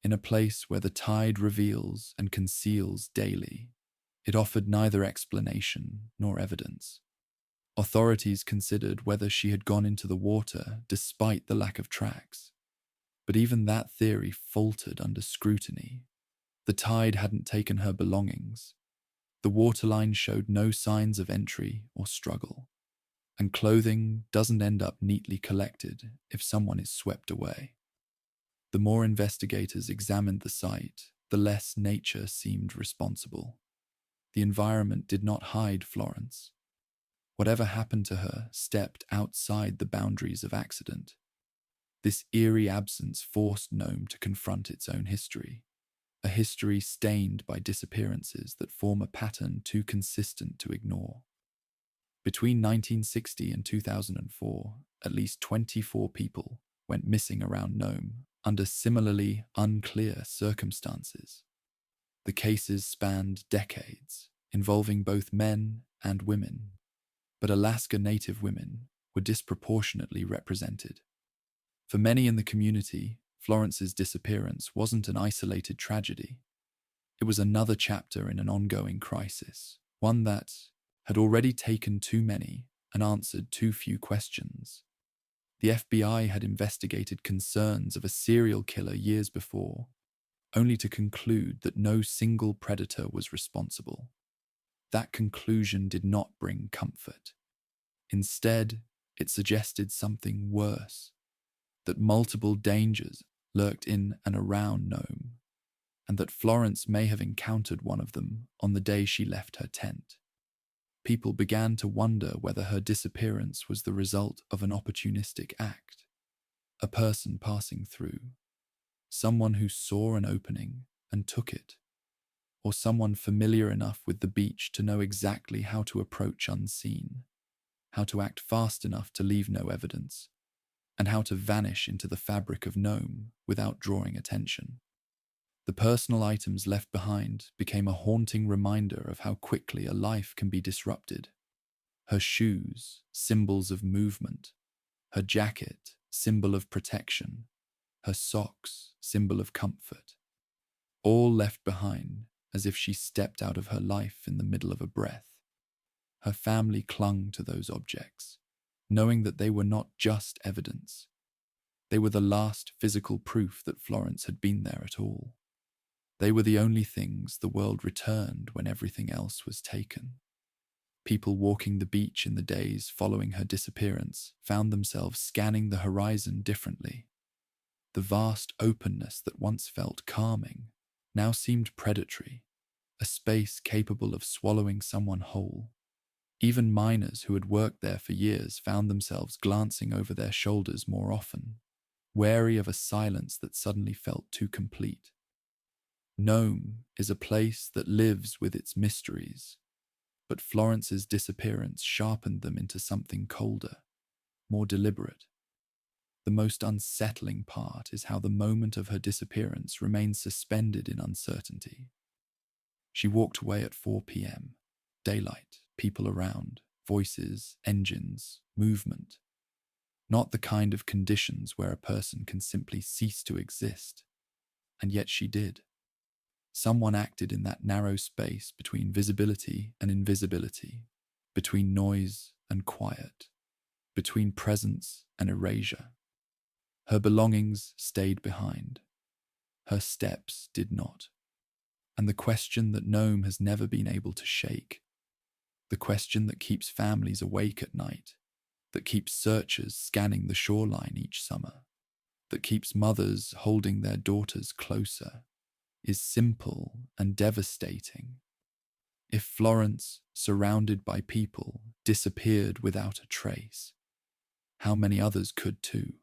In a place where the tide reveals and conceals daily, it offered neither explanation nor evidence. Authorities considered whether she had gone into the water despite the lack of tracks. But even that theory faltered under scrutiny. The tide hadn't taken her belongings. The waterline showed no signs of entry or struggle. And clothing doesn't end up neatly collected if someone is swept away. The more investigators examined the site, the less nature seemed responsible. The environment did not hide Florence. Whatever happened to her stepped outside the boundaries of accident. This eerie absence forced Nome to confront its own history, a history stained by disappearances that form a pattern too consistent to ignore. Between 1960 and 2004, at least 24 people went missing around Nome under similarly unclear circumstances. The cases spanned decades, involving both men and women, but Alaska Native women were disproportionately represented. For many in the community, Florence's disappearance wasn't an isolated tragedy. It was another chapter in an ongoing crisis, one that had already taken too many and answered too few questions. The FBI had investigated concerns of a serial killer years before, only to conclude that no single predator was responsible. That conclusion did not bring comfort. Instead, it suggested something worse, that multiple dangers lurked in and around Nome, and that Florence may have encountered one of them on the day she left her tent. People began to wonder whether her disappearance was the result of an opportunistic act, a person passing through, someone who saw an opening and took it, or someone familiar enough with the beach to know exactly how to approach unseen, how to act fast enough to leave no evidence, and how to vanish into the fabric of Nome without drawing attention. The personal items left behind became a haunting reminder of how quickly a life can be disrupted. Her shoes, symbols of movement; her jacket, symbol of protection; her socks, symbol of comfort. All left behind as if she stepped out of her life in the middle of a breath. Her family clung to those objects, knowing that they were not just evidence. They were the last physical proof that Florence had been there at all. They were the only things the world returned when everything else was taken. People walking the beach in the days following her disappearance found themselves scanning the horizon differently. The vast openness that once felt calming now seemed predatory, a space capable of swallowing someone whole. Even miners who had worked there for years found themselves glancing over their shoulders more often, wary of a silence that suddenly felt too complete. Nome is a place that lives with its mysteries, But Florence's disappearance sharpened them into something colder, more deliberate. The most unsettling part is how the moment of her disappearance remained suspended in uncertainty. She walked away at 4 p.m. Daylight, people around, voices, engines, movement. Not the kind of conditions where a person can simply cease to exist. And yet she did. Someone acted in that narrow space between visibility and invisibility, between noise and quiet, between presence and erasure. Her belongings stayed behind. Her steps did not. And the question that Nome has never been able to shake, the question that keeps families awake at night, that keeps searchers scanning the shoreline each summer, that keeps mothers holding their daughters closer, is simple and devastating. If Florence, surrounded by people, disappeared without a trace, how many others could too?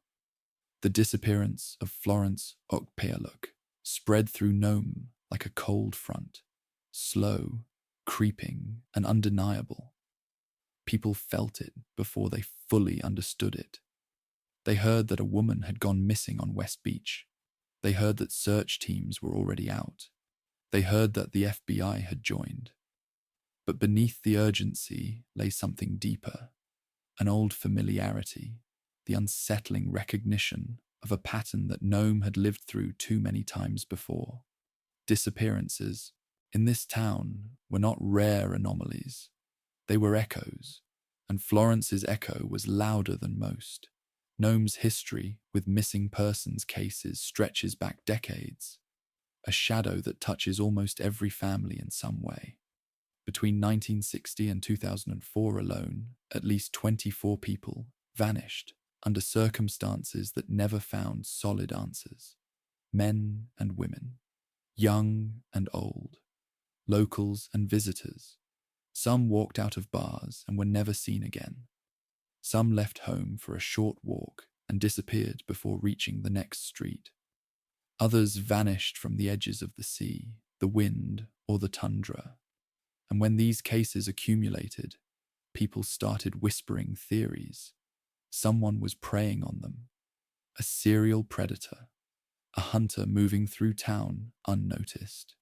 The disappearance of Florence Okpealuk spread through Nome like a cold front, slow, creeping, and undeniable. People felt it before they fully understood it. They heard that a woman had gone missing on West Beach. They heard that search teams were already out. They heard that the FBI had joined. But beneath the urgency lay something deeper, an old familiarity, the unsettling recognition of a pattern that Nome had lived through too many times before. Disappearances, in this town, were not rare anomalies. They were echoes, and Florence's echo was louder than most. Nome's history with missing persons cases stretches back decades, a shadow that touches almost every family in some way. Between 1960 and 2004 alone, at least 24 people vanished under circumstances that never found solid answers. Men and women, young and old, locals and visitors. Some walked out of bars and were never seen again. Some left home for a short walk and disappeared before reaching the next street. Others vanished from the edges of the sea, the wind, or the tundra. And when these cases accumulated, people started whispering theories. Someone was preying on them. A serial predator. A hunter moving through town unnoticed.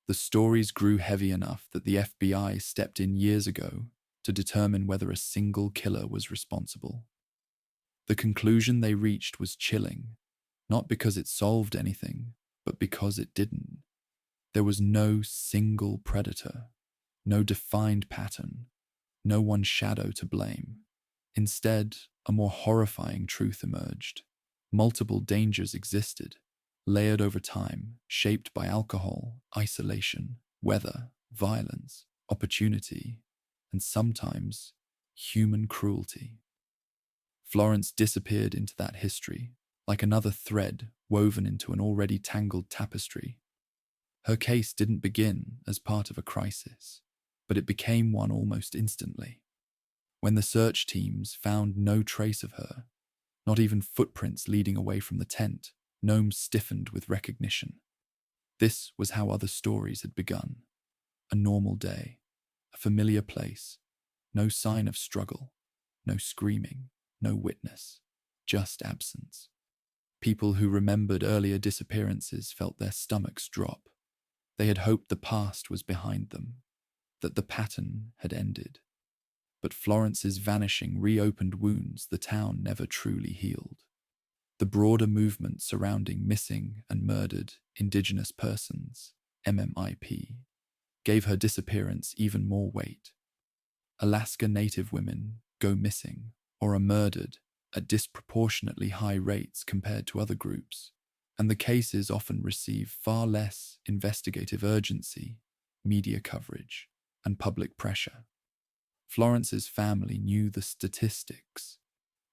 The stories grew heavy enough that the FBI stepped in years ago to determine whether a single killer was responsible. The conclusion they reached was chilling, not because it solved anything, but because it didn't. There was no single predator, no defined pattern, no one shadow to blame. Instead, a more horrifying truth emerged. Multiple dangers existed, layered over time, shaped by alcohol, isolation, weather, violence, opportunity, and sometimes human cruelty. Florence disappeared into that history, like another thread woven into an already tangled tapestry. Her case didn't begin as part of a crisis, but it became one almost instantly. When the search teams found no trace of her, not even footprints leading away from the tent, Nome stiffened with recognition. This was how other stories had begun. A normal day, a familiar place, no sign of struggle, no screaming, no witness, just absence. People who remembered earlier disappearances felt their stomachs drop. They had hoped the past was behind them, that the pattern had ended. But Florence's vanishing reopened wounds the town never truly healed. The broader movement surrounding missing and murdered Indigenous persons, MMIP, gave her disappearance even more weight. Alaska Native women go missing or are murdered at disproportionately high rates compared to other groups, and the cases often receive far less investigative urgency, media coverage, and public pressure. Florence's family knew the statistics.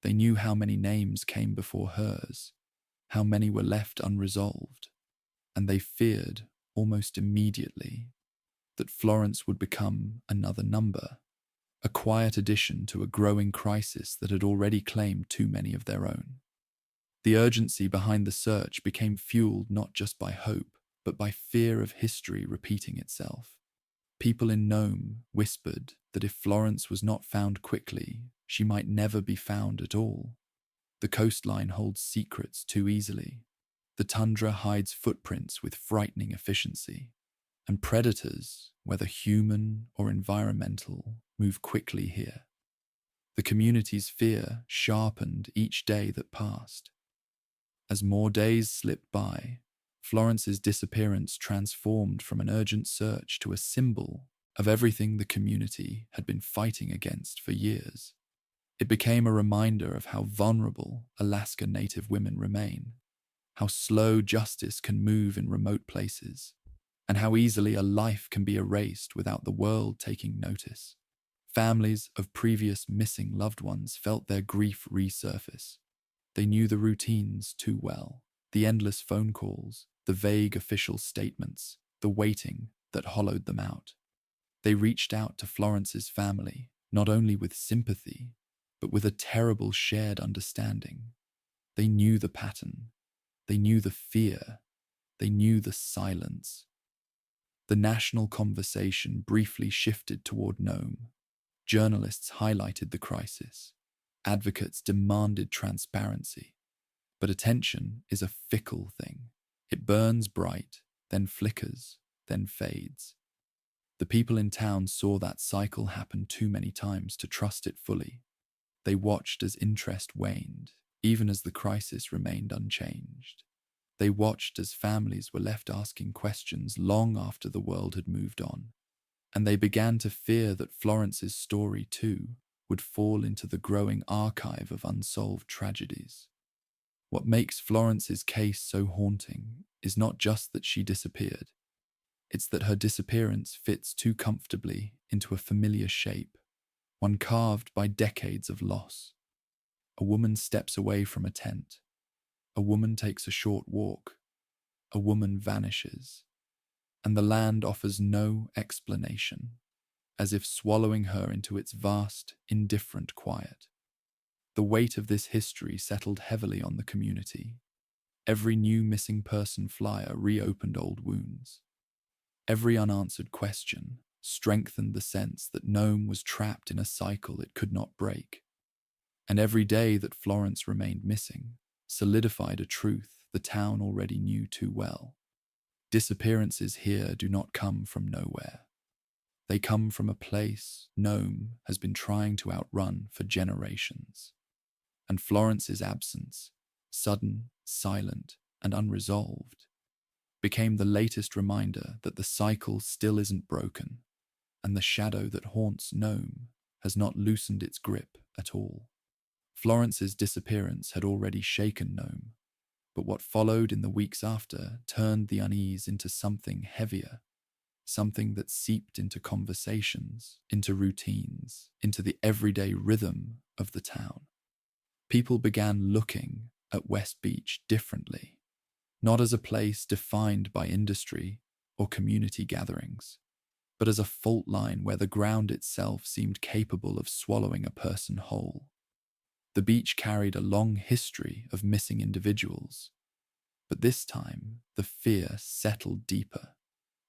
They knew how many names came before hers, how many were left unresolved, and they feared, almost immediately, that Florence would become another number, a quiet addition to a growing crisis that had already claimed too many of their own. The urgency behind the search became fueled not just by hope, but by fear of history repeating itself. People in Nome whispered that if Florence was not found quickly, she might never be found at all. The coastline holds secrets too easily. The tundra hides footprints with frightening efficiency, and predators, whether human or environmental, move quickly here. The community's fear sharpened each day that passed. As more days slipped by, Florence's disappearance transformed from an urgent search to a symbol of everything the community had been fighting against for years. It became a reminder of how vulnerable Alaska Native women remain, how slow justice can move in remote places, and how easily a life can be erased without the world taking notice. Families of previous missing loved ones felt their grief resurface. They knew the routines too well, the endless phone calls, the vague official statements, the waiting that hollowed them out. They reached out to Florence's family, not only with sympathy, but with a terrible shared understanding. They knew the pattern. They knew the fear. They knew the silence. The national conversation briefly shifted toward Nome. Journalists highlighted the crisis. Advocates demanded transparency. But attention is a fickle thing. It burns bright, then flickers, then fades. The people in town saw that cycle happen too many times to trust it fully. They watched as interest waned, even as the crisis remained unchanged. They watched as families were left asking questions long after the world had moved on. And they began to fear that Florence's story, too, would fall into the growing archive of unsolved tragedies. What makes Florence's case so haunting is not just that she disappeared. It's that her disappearance fits too comfortably into a familiar shape, one carved by decades of loss. A woman steps away from a tent. A woman takes a short walk. A woman vanishes. And the land offers no explanation, as if swallowing her into its vast, indifferent quiet. The weight of this history settled heavily on the community. Every new missing person flyer reopened old wounds. Every unanswered question strengthened the sense that Nome was trapped in a cycle it could not break. And every day that Florence remained missing solidified a truth the town already knew too well. Disappearances here do not come from nowhere. They come from a place Nome has been trying to outrun for generations. And Florence's absence, sudden, silent, and unresolved, became the latest reminder that the cycle still isn't broken, and the shadow that haunts Nome has not loosened its grip at all. Florence's disappearance had already shaken Nome, but what followed in the weeks after turned the unease into something heavier, something that seeped into conversations, into routines, into the everyday rhythm of the town. People began looking at West Beach differently, not as a place defined by industry or community gatherings, but as a fault line where the ground itself seemed capable of swallowing a person whole. The beach carried a long history of missing individuals, but this time the fear settled deeper,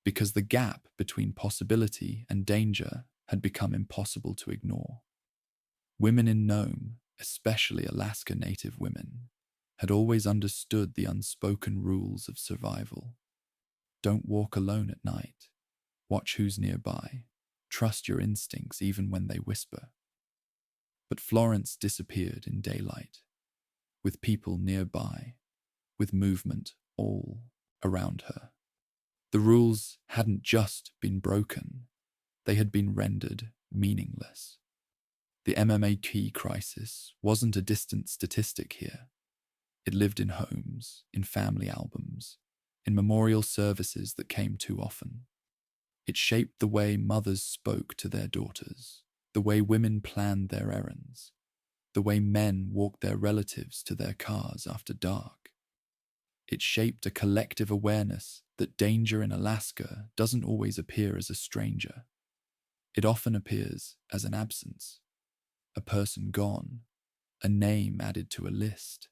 because the gap between possibility and danger had become impossible to ignore. Women in Nome, especially Alaska Native women, had always understood the unspoken rules of survival. Don't walk alone at night. Watch who's nearby. Trust your instincts even when they whisper. But Florence disappeared in daylight, with people nearby, with movement all around her. The rules hadn't just been broken, they had been rendered meaningless. The MMAQ crisis wasn't a distant statistic here. It lived in homes, in family albums, in memorial services that came too often. It shaped the way mothers spoke to their daughters, the way women planned their errands, the way men walked their relatives to their cars after dark. It shaped a collective awareness that danger in Alaska doesn't always appear as a stranger. It often appears as an absence, a person gone, a name added to a list,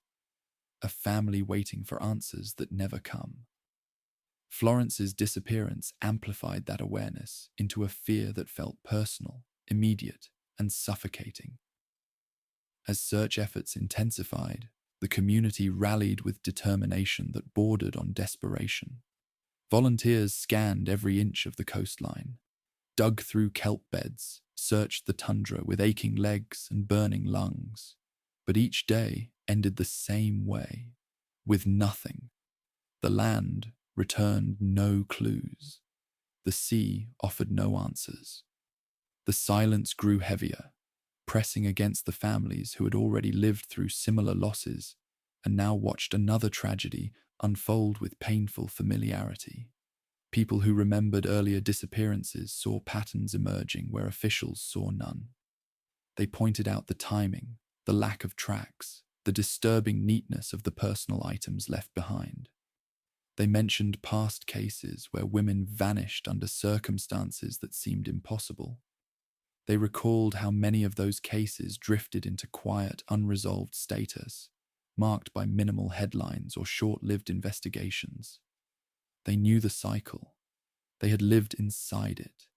a family waiting for answers that never come. Florence's disappearance amplified that awareness into a fear that felt personal, immediate, and suffocating. As search efforts intensified, the community rallied with determination that bordered on desperation. Volunteers scanned every inch of the coastline, dug through kelp beds, searched the tundra with aching legs and burning lungs. But each day ended the same way, with nothing. The land returned no clues. The sea offered no answers. The silence grew heavier, pressing against the families who had already lived through similar losses and now watched another tragedy unfold with painful familiarity. People who remembered earlier disappearances saw patterns emerging where officials saw none. They pointed out the timing, the lack of tracks, the disturbing neatness of the personal items left behind. They mentioned past cases where women vanished under circumstances that seemed impossible. They recalled how many of those cases drifted into quiet, unresolved status, marked by minimal headlines or short-lived investigations. They knew the cycle. They had lived inside it.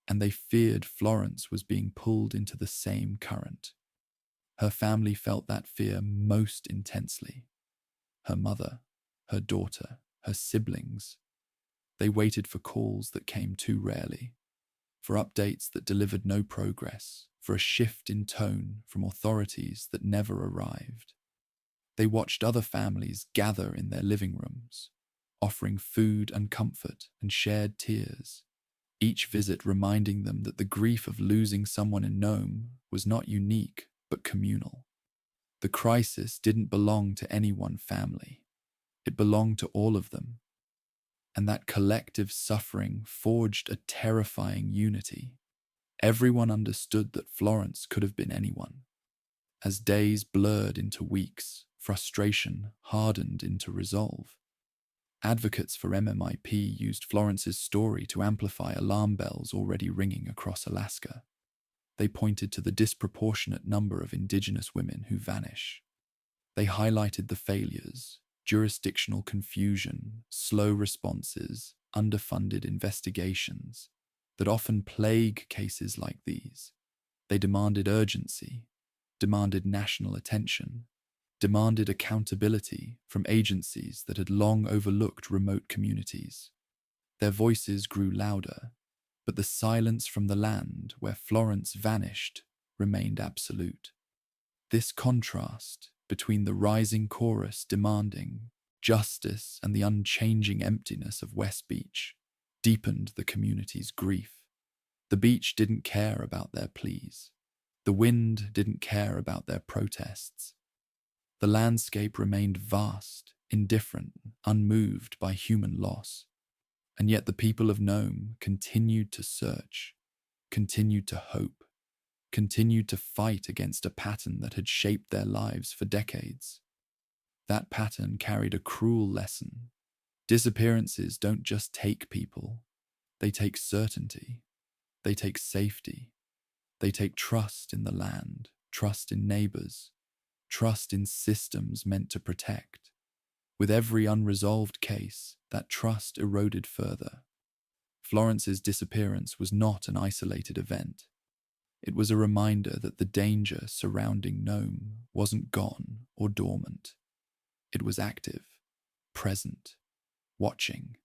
And they feared Florence was being pulled into the same current. Her family felt that fear most intensely. Her mother, her daughter, her siblings. They waited for calls that came too rarely, for updates that delivered no progress, for a shift in tone from authorities that never arrived. They watched other families gather in their living rooms, offering food and comfort and shared tears, each visit reminding them that the grief of losing someone in Nome was not unique but communal. The crisis didn't belong to any one family. It belonged to all of them. And that collective suffering forged a terrifying unity. Everyone understood that Florence could have been anyone. As days blurred into weeks, frustration hardened into resolve. Advocates for MMIP used Florence's story to amplify alarm bells already ringing across Alaska. They pointed to the disproportionate number of Indigenous women who vanish. They highlighted the failures, jurisdictional confusion, slow responses, underfunded investigations that often plague cases like these. They demanded urgency, demanded national attention, demanded accountability from agencies that had long overlooked remote communities. Their voices grew louder, but the silence from the land where Florence vanished remained absolute. This contrast between the rising chorus demanding justice and the unchanging emptiness of West Beach deepened the community's grief. The beach didn't care about their pleas. The wind didn't care about their protests. The landscape remained vast, indifferent, unmoved by human loss. And yet the people of Nome continued to search, continued to hope, continued to fight against a pattern that had shaped their lives for decades. That pattern carried a cruel lesson. Disappearances don't just take people. They take certainty. They take safety. They take trust in the land, trust in neighbors, trust in systems meant to protect. With every unresolved case, that trust eroded further. Florence's disappearance was not an isolated event. It was a reminder that the danger surrounding Nome wasn't gone or dormant. It was active, present, watching.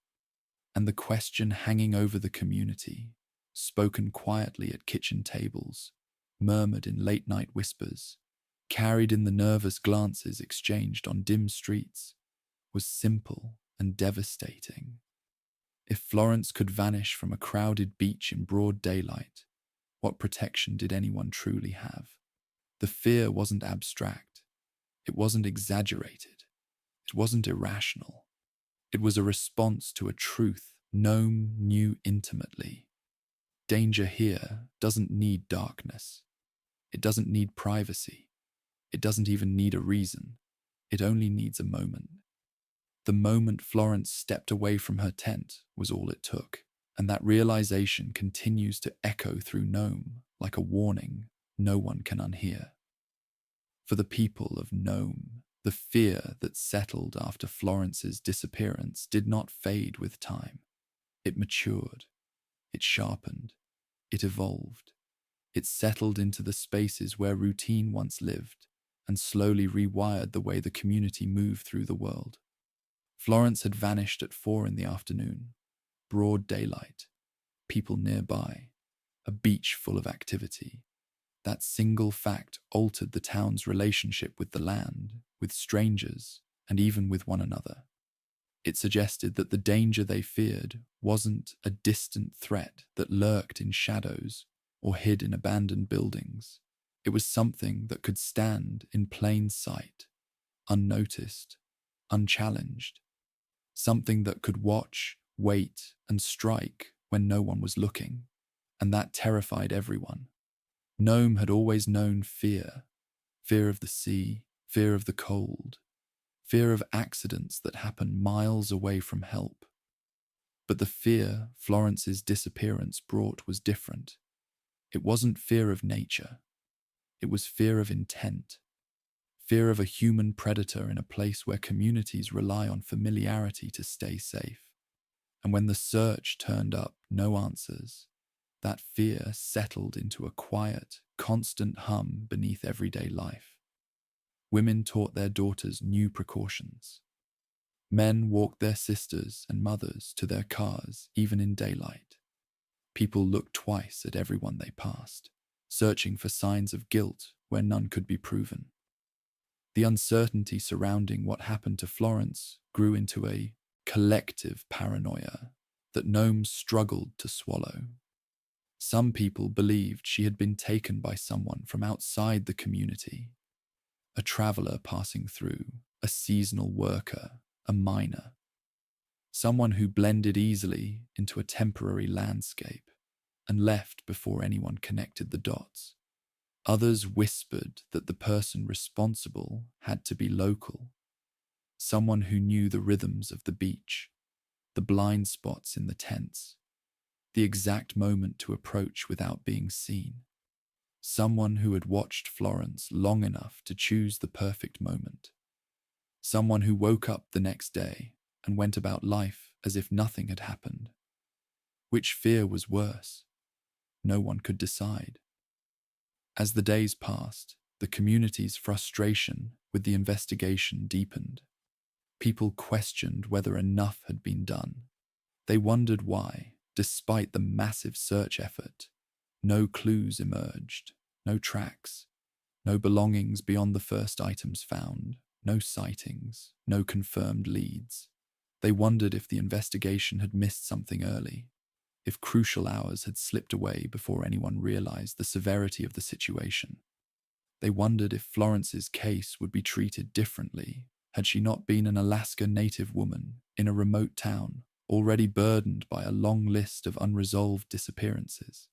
And the question hanging over the community, spoken quietly at kitchen tables, murmured in late-night whispers, carried in the nervous glances exchanged on dim streets, was simple and devastating. If Florence could vanish from a crowded beach in broad daylight, what protection did anyone truly have? The fear wasn't abstract. It wasn't exaggerated. It wasn't irrational. It was a response to a truth Nome knew intimately. Danger here doesn't need darkness. It doesn't need privacy. It doesn't even need a reason. It only needs a moment. The moment Florence stepped away from her tent was all it took, and that realization continues to echo through Nome like a warning no one can unhear. For the people of Nome, The fear that settled after Florence's disappearance did not fade with time. It matured, it sharpened, it evolved. It settled into the spaces where routine once lived and slowly rewired the way the community moved through the world. Florence had vanished at 4 in the afternoon, broad daylight, people nearby, a beach full of activity. That single fact altered the town's relationship with the land, with strangers, and even with one another. It suggested that the danger they feared wasn't a distant threat that lurked in shadows or hid in abandoned buildings. It was something that could stand in plain sight, unnoticed, unchallenged. Something that could watch, wait, and strike when no one was looking. And that terrified everyone. Nome had always known fear. Fear of the sea, fear of the cold, fear of accidents that happen miles away from help. But the fear Florence's disappearance brought was different. It wasn't fear of nature. It was fear of intent. Fear of a human predator in a place where communities rely on familiarity to stay safe. And when the search turned up no answers, that fear settled into a quiet, constant hum beneath everyday life. Women taught their daughters new precautions. Men walked their sisters and mothers to their cars, even in daylight. People looked twice at everyone they passed, searching for signs of guilt where none could be proven. The uncertainty surrounding what happened to Florence grew into a collective paranoia that Nome struggled to swallow. Some people believed she had been taken by someone from outside the community, a traveler passing through, a seasonal worker, a miner, someone who blended easily into a temporary landscape and left before anyone connected the dots. Others whispered that the person responsible had to be local, someone who knew the rhythms of the beach, the blind spots in the tents, the exact moment to approach without being seen. Someone who had watched Florence long enough to choose the perfect moment. Someone who woke up the next day and went about life as if nothing had happened. Which fear was worse? No one could decide. As the days passed, the community's frustration with the investigation deepened. People questioned whether enough had been done. They wondered why, despite the massive search effort, no clues emerged, no tracks, no belongings beyond the first items found, no sightings, no confirmed leads. They wondered if the investigation had missed something early, if crucial hours had slipped away before anyone realized the severity of the situation. They wondered if Florence's case would be treated differently had she not been an Alaska Native woman in a remote town, already burdened by a long list of unresolved disappearances.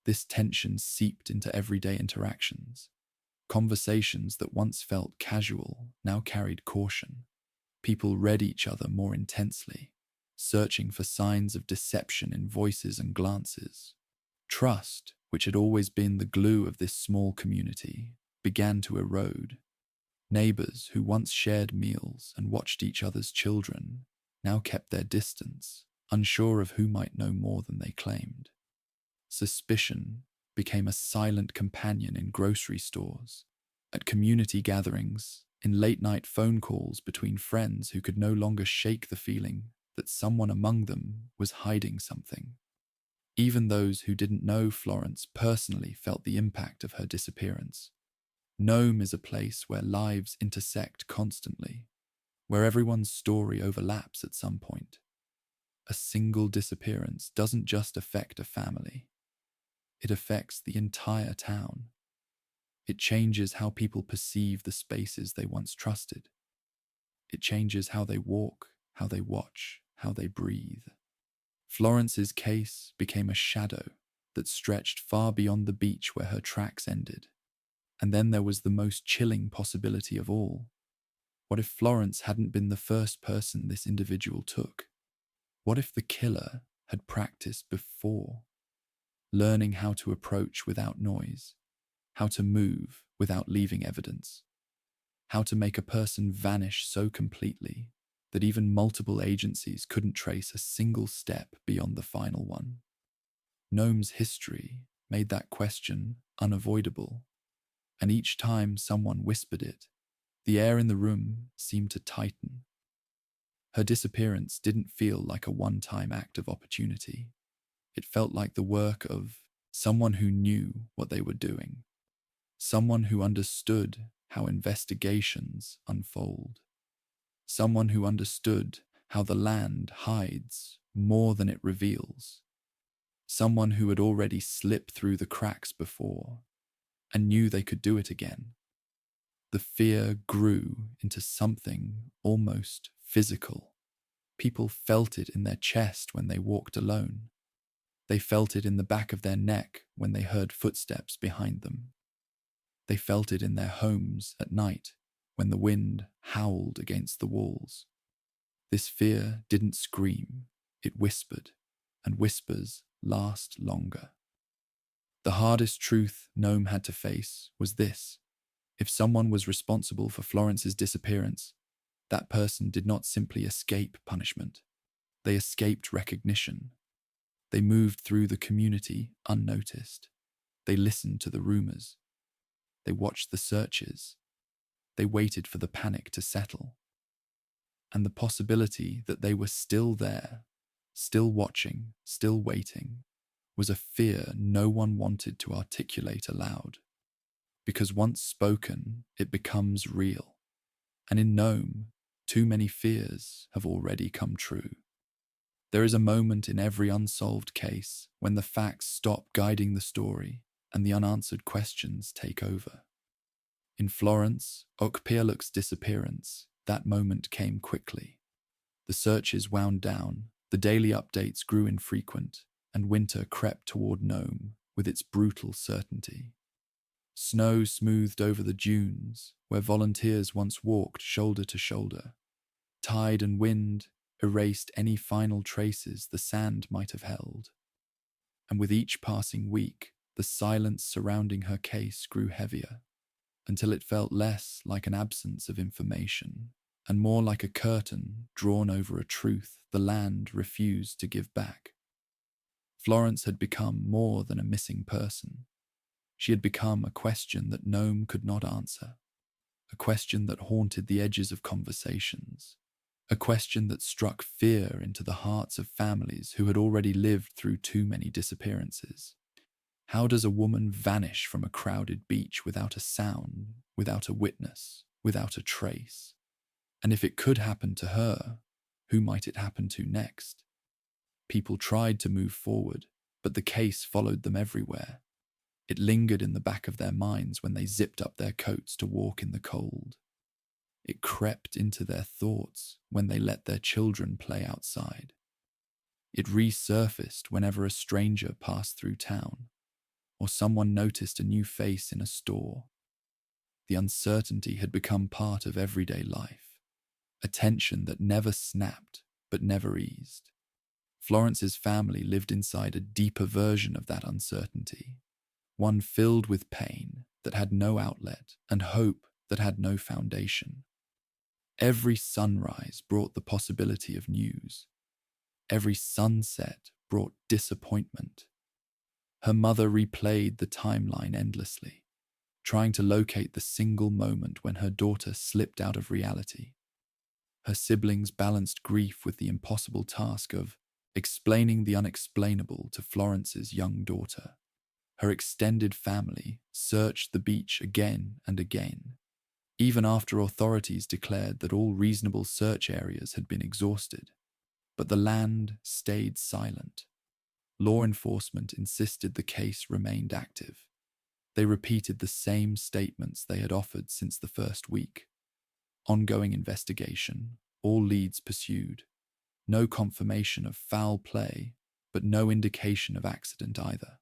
This tension seeped into everyday interactions. Conversations that once felt casual now carried caution. People read each other more intensely, searching for signs of deception in voices and glances. Trust, which had always been the glue of this small community, began to erode. Neighbors who once shared meals and watched each other's children now kept their distance, unsure of who might know more than they claimed. Suspicion became a silent companion in grocery stores, at community gatherings, in late-night phone calls between friends who could no longer shake the feeling that someone among them was hiding something. Even those who didn't know Florence personally felt the impact of her disappearance. Nome is a place where lives intersect constantly, where everyone's story overlaps at some point. A single disappearance doesn't just affect a family. It affects the entire town. It changes how people perceive the spaces they once trusted. It changes how they walk, how they watch, how they breathe. Florence's case became a shadow that stretched far beyond the beach where her tracks ended. And then there was the most chilling possibility of all. What if Florence hadn't been the first person this individual took? What if the killer had practiced before, learning how to approach without noise, how to move without leaving evidence? how to make a person vanish so completely that even multiple agencies couldn't trace a single step beyond the final one. Nome's history made that question unavoidable, and each time someone whispered it, the air in the room seemed to tighten. Her disappearance didn't feel like a one-time act of opportunity. It felt like the work of someone who knew what they were doing, someone who understood how investigations unfold, someone who understood how the land hides more than it reveals, someone who had already slipped through the cracks before and knew they could do it again. The fear grew into something almost physical. People felt it in their chest when they walked alone. They felt it in the back of their neck when they heard footsteps behind them. They felt it in their homes at night when the wind howled against the walls. This fear didn't scream, it whispered, and whispers last longer. The hardest truth Nome had to face was this: if someone was responsible for Florence's disappearance, that person did not simply escape punishment. They escaped recognition. They moved through the community unnoticed. They listened to the rumors. They watched the searches. They waited for the panic to settle. And the possibility that they were still there, still watching, still waiting, was a fear no one wanted to articulate aloud. Because once spoken, it becomes real. And in Nome, too many fears have already come true. There is a moment in every unsolved case when the facts stop guiding the story and the unanswered questions take over. In Florence, Okpealuk's disappearance, that moment came quickly. The searches wound down, the daily updates grew infrequent, and winter crept toward Nome with its brutal certainty. Snow smoothed over the dunes, where volunteers once walked shoulder to shoulder. Tide and wind erased any final traces the sand might have held. And with each passing week, the silence surrounding her case grew heavier, until it felt less like an absence of information, and more like a curtain drawn over a truth the land refused to give back. Florence had become more than a missing person. She had become a question that Nome could not answer, a question that haunted the edges of conversations, a question that struck fear into the hearts of families who had already lived through too many disappearances. How does a woman vanish from a crowded beach without a sound, without a witness, without a trace? And if it could happen to her, who might it happen to next? People tried to move forward, but the case followed them everywhere. It lingered in the back of their minds when they zipped up their coats to walk in the cold. It crept into their thoughts when they let their children play outside. It resurfaced whenever a stranger passed through town, or someone noticed a new face in a store. The uncertainty had become part of everyday life, a tension that never snapped but never eased. Florence's family lived inside a deeper version of that uncertainty, one filled with pain that had no outlet and hope that had no foundation. Every sunrise brought the possibility of news. Every sunset brought disappointment. Her mother replayed the timeline endlessly, trying to locate the single moment when her daughter slipped out of reality. Her siblings balanced grief with the impossible task of explaining the unexplainable to Florence's young daughter. Her extended family searched the beach again and again, even after authorities declared that all reasonable search areas had been exhausted. But the land stayed silent. Law enforcement insisted the case remained active. They repeated the same statements they had offered since the first week. Ongoing investigation, all leads pursued. No confirmation of foul play, but no indication of accident either.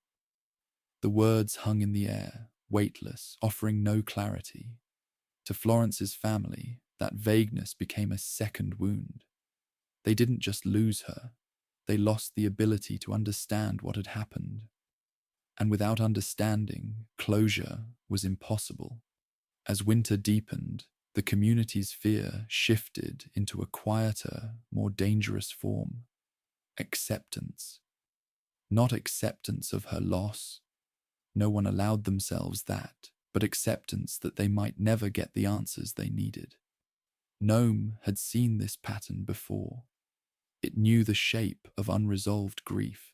The words hung in the air, weightless, offering no clarity. To Florence's family, that vagueness became a second wound. They didn't just lose her, they lost the ability to understand what had happened. And without understanding, closure was impossible. As winter deepened, The community's fear shifted into a quieter, more dangerous form: acceptance. Not acceptance of her loss. No one allowed themselves that, but acceptance that they might never get the answers they needed. Nome had seen this pattern before. It knew the shape of unresolved grief.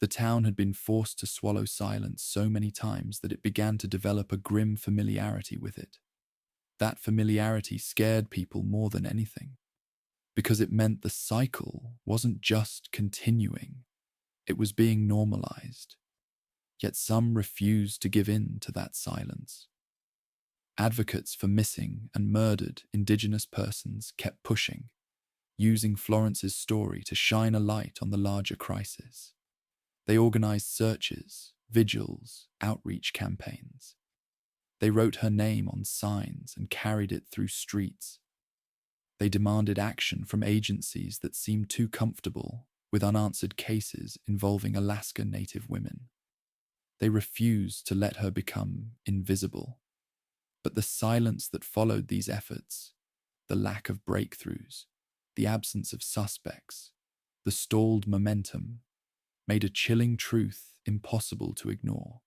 The town had been forced to swallow silence so many times that it began to develop a grim familiarity with it. That familiarity scared people more than anything, because it meant the cycle wasn't just continuing, it was being normalized. Yet some refused to give in to that silence. Advocates for missing and murdered Indigenous persons kept pushing, using Florence's story to shine a light on the larger crisis. They organized searches, vigils, outreach campaigns. They wrote her name on signs and carried it through streets. They demanded action from agencies that seemed too comfortable with unanswered cases involving Alaska Native women. They refused to let her become invisible. But the silence that followed these efforts, the lack of breakthroughs, the absence of suspects, the stalled momentum, made a chilling truth impossible to ignore.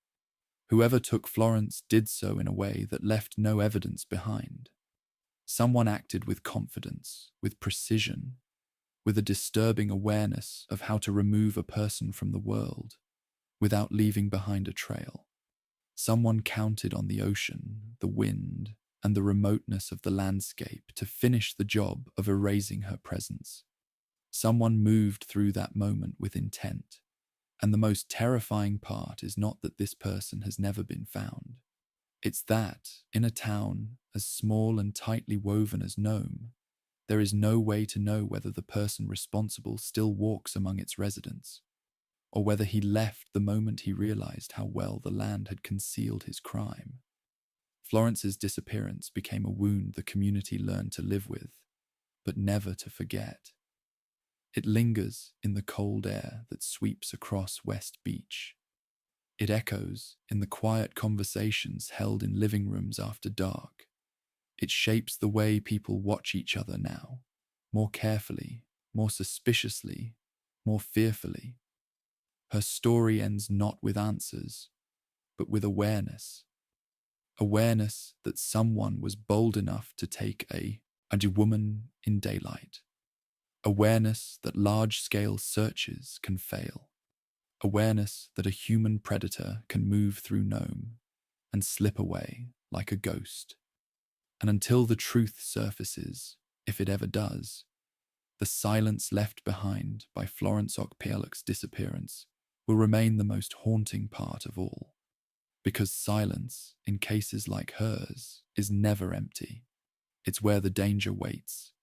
Whoever took Florence did so in a way that left no evidence behind. Someone acted with confidence, with precision, with a disturbing awareness of how to remove a person from the world without leaving behind a trail. Someone counted on the ocean, the wind, and the remoteness of the landscape to finish the job of erasing her presence. Someone moved through that moment with intent. And the most terrifying part is not that this person has never been found. It's that, in a town as small and tightly woven as Nome, there is no way to know whether the person responsible still walks among its residents, or whether he left the moment he realized how well the land had concealed his crime. Florence's disappearance became a wound the community learned to live with, but never to forget. It lingers in the cold air that sweeps across West Beach. It echoes in the quiet conversations held in living rooms after dark. It shapes the way people watch each other now, more carefully, more suspiciously, more fearfully. Her story ends not with answers, but with awareness. Awareness that someone was bold enough to take a woman in daylight. Awareness that large-scale searches can fail. Awareness that a human predator can move through Nome and slip away like a ghost. And until the truth surfaces, if it ever does, the silence left behind by Florence Okpealuk's disappearance will remain the most haunting part of all. Because silence, in cases like hers, is never empty. It's where the danger waits,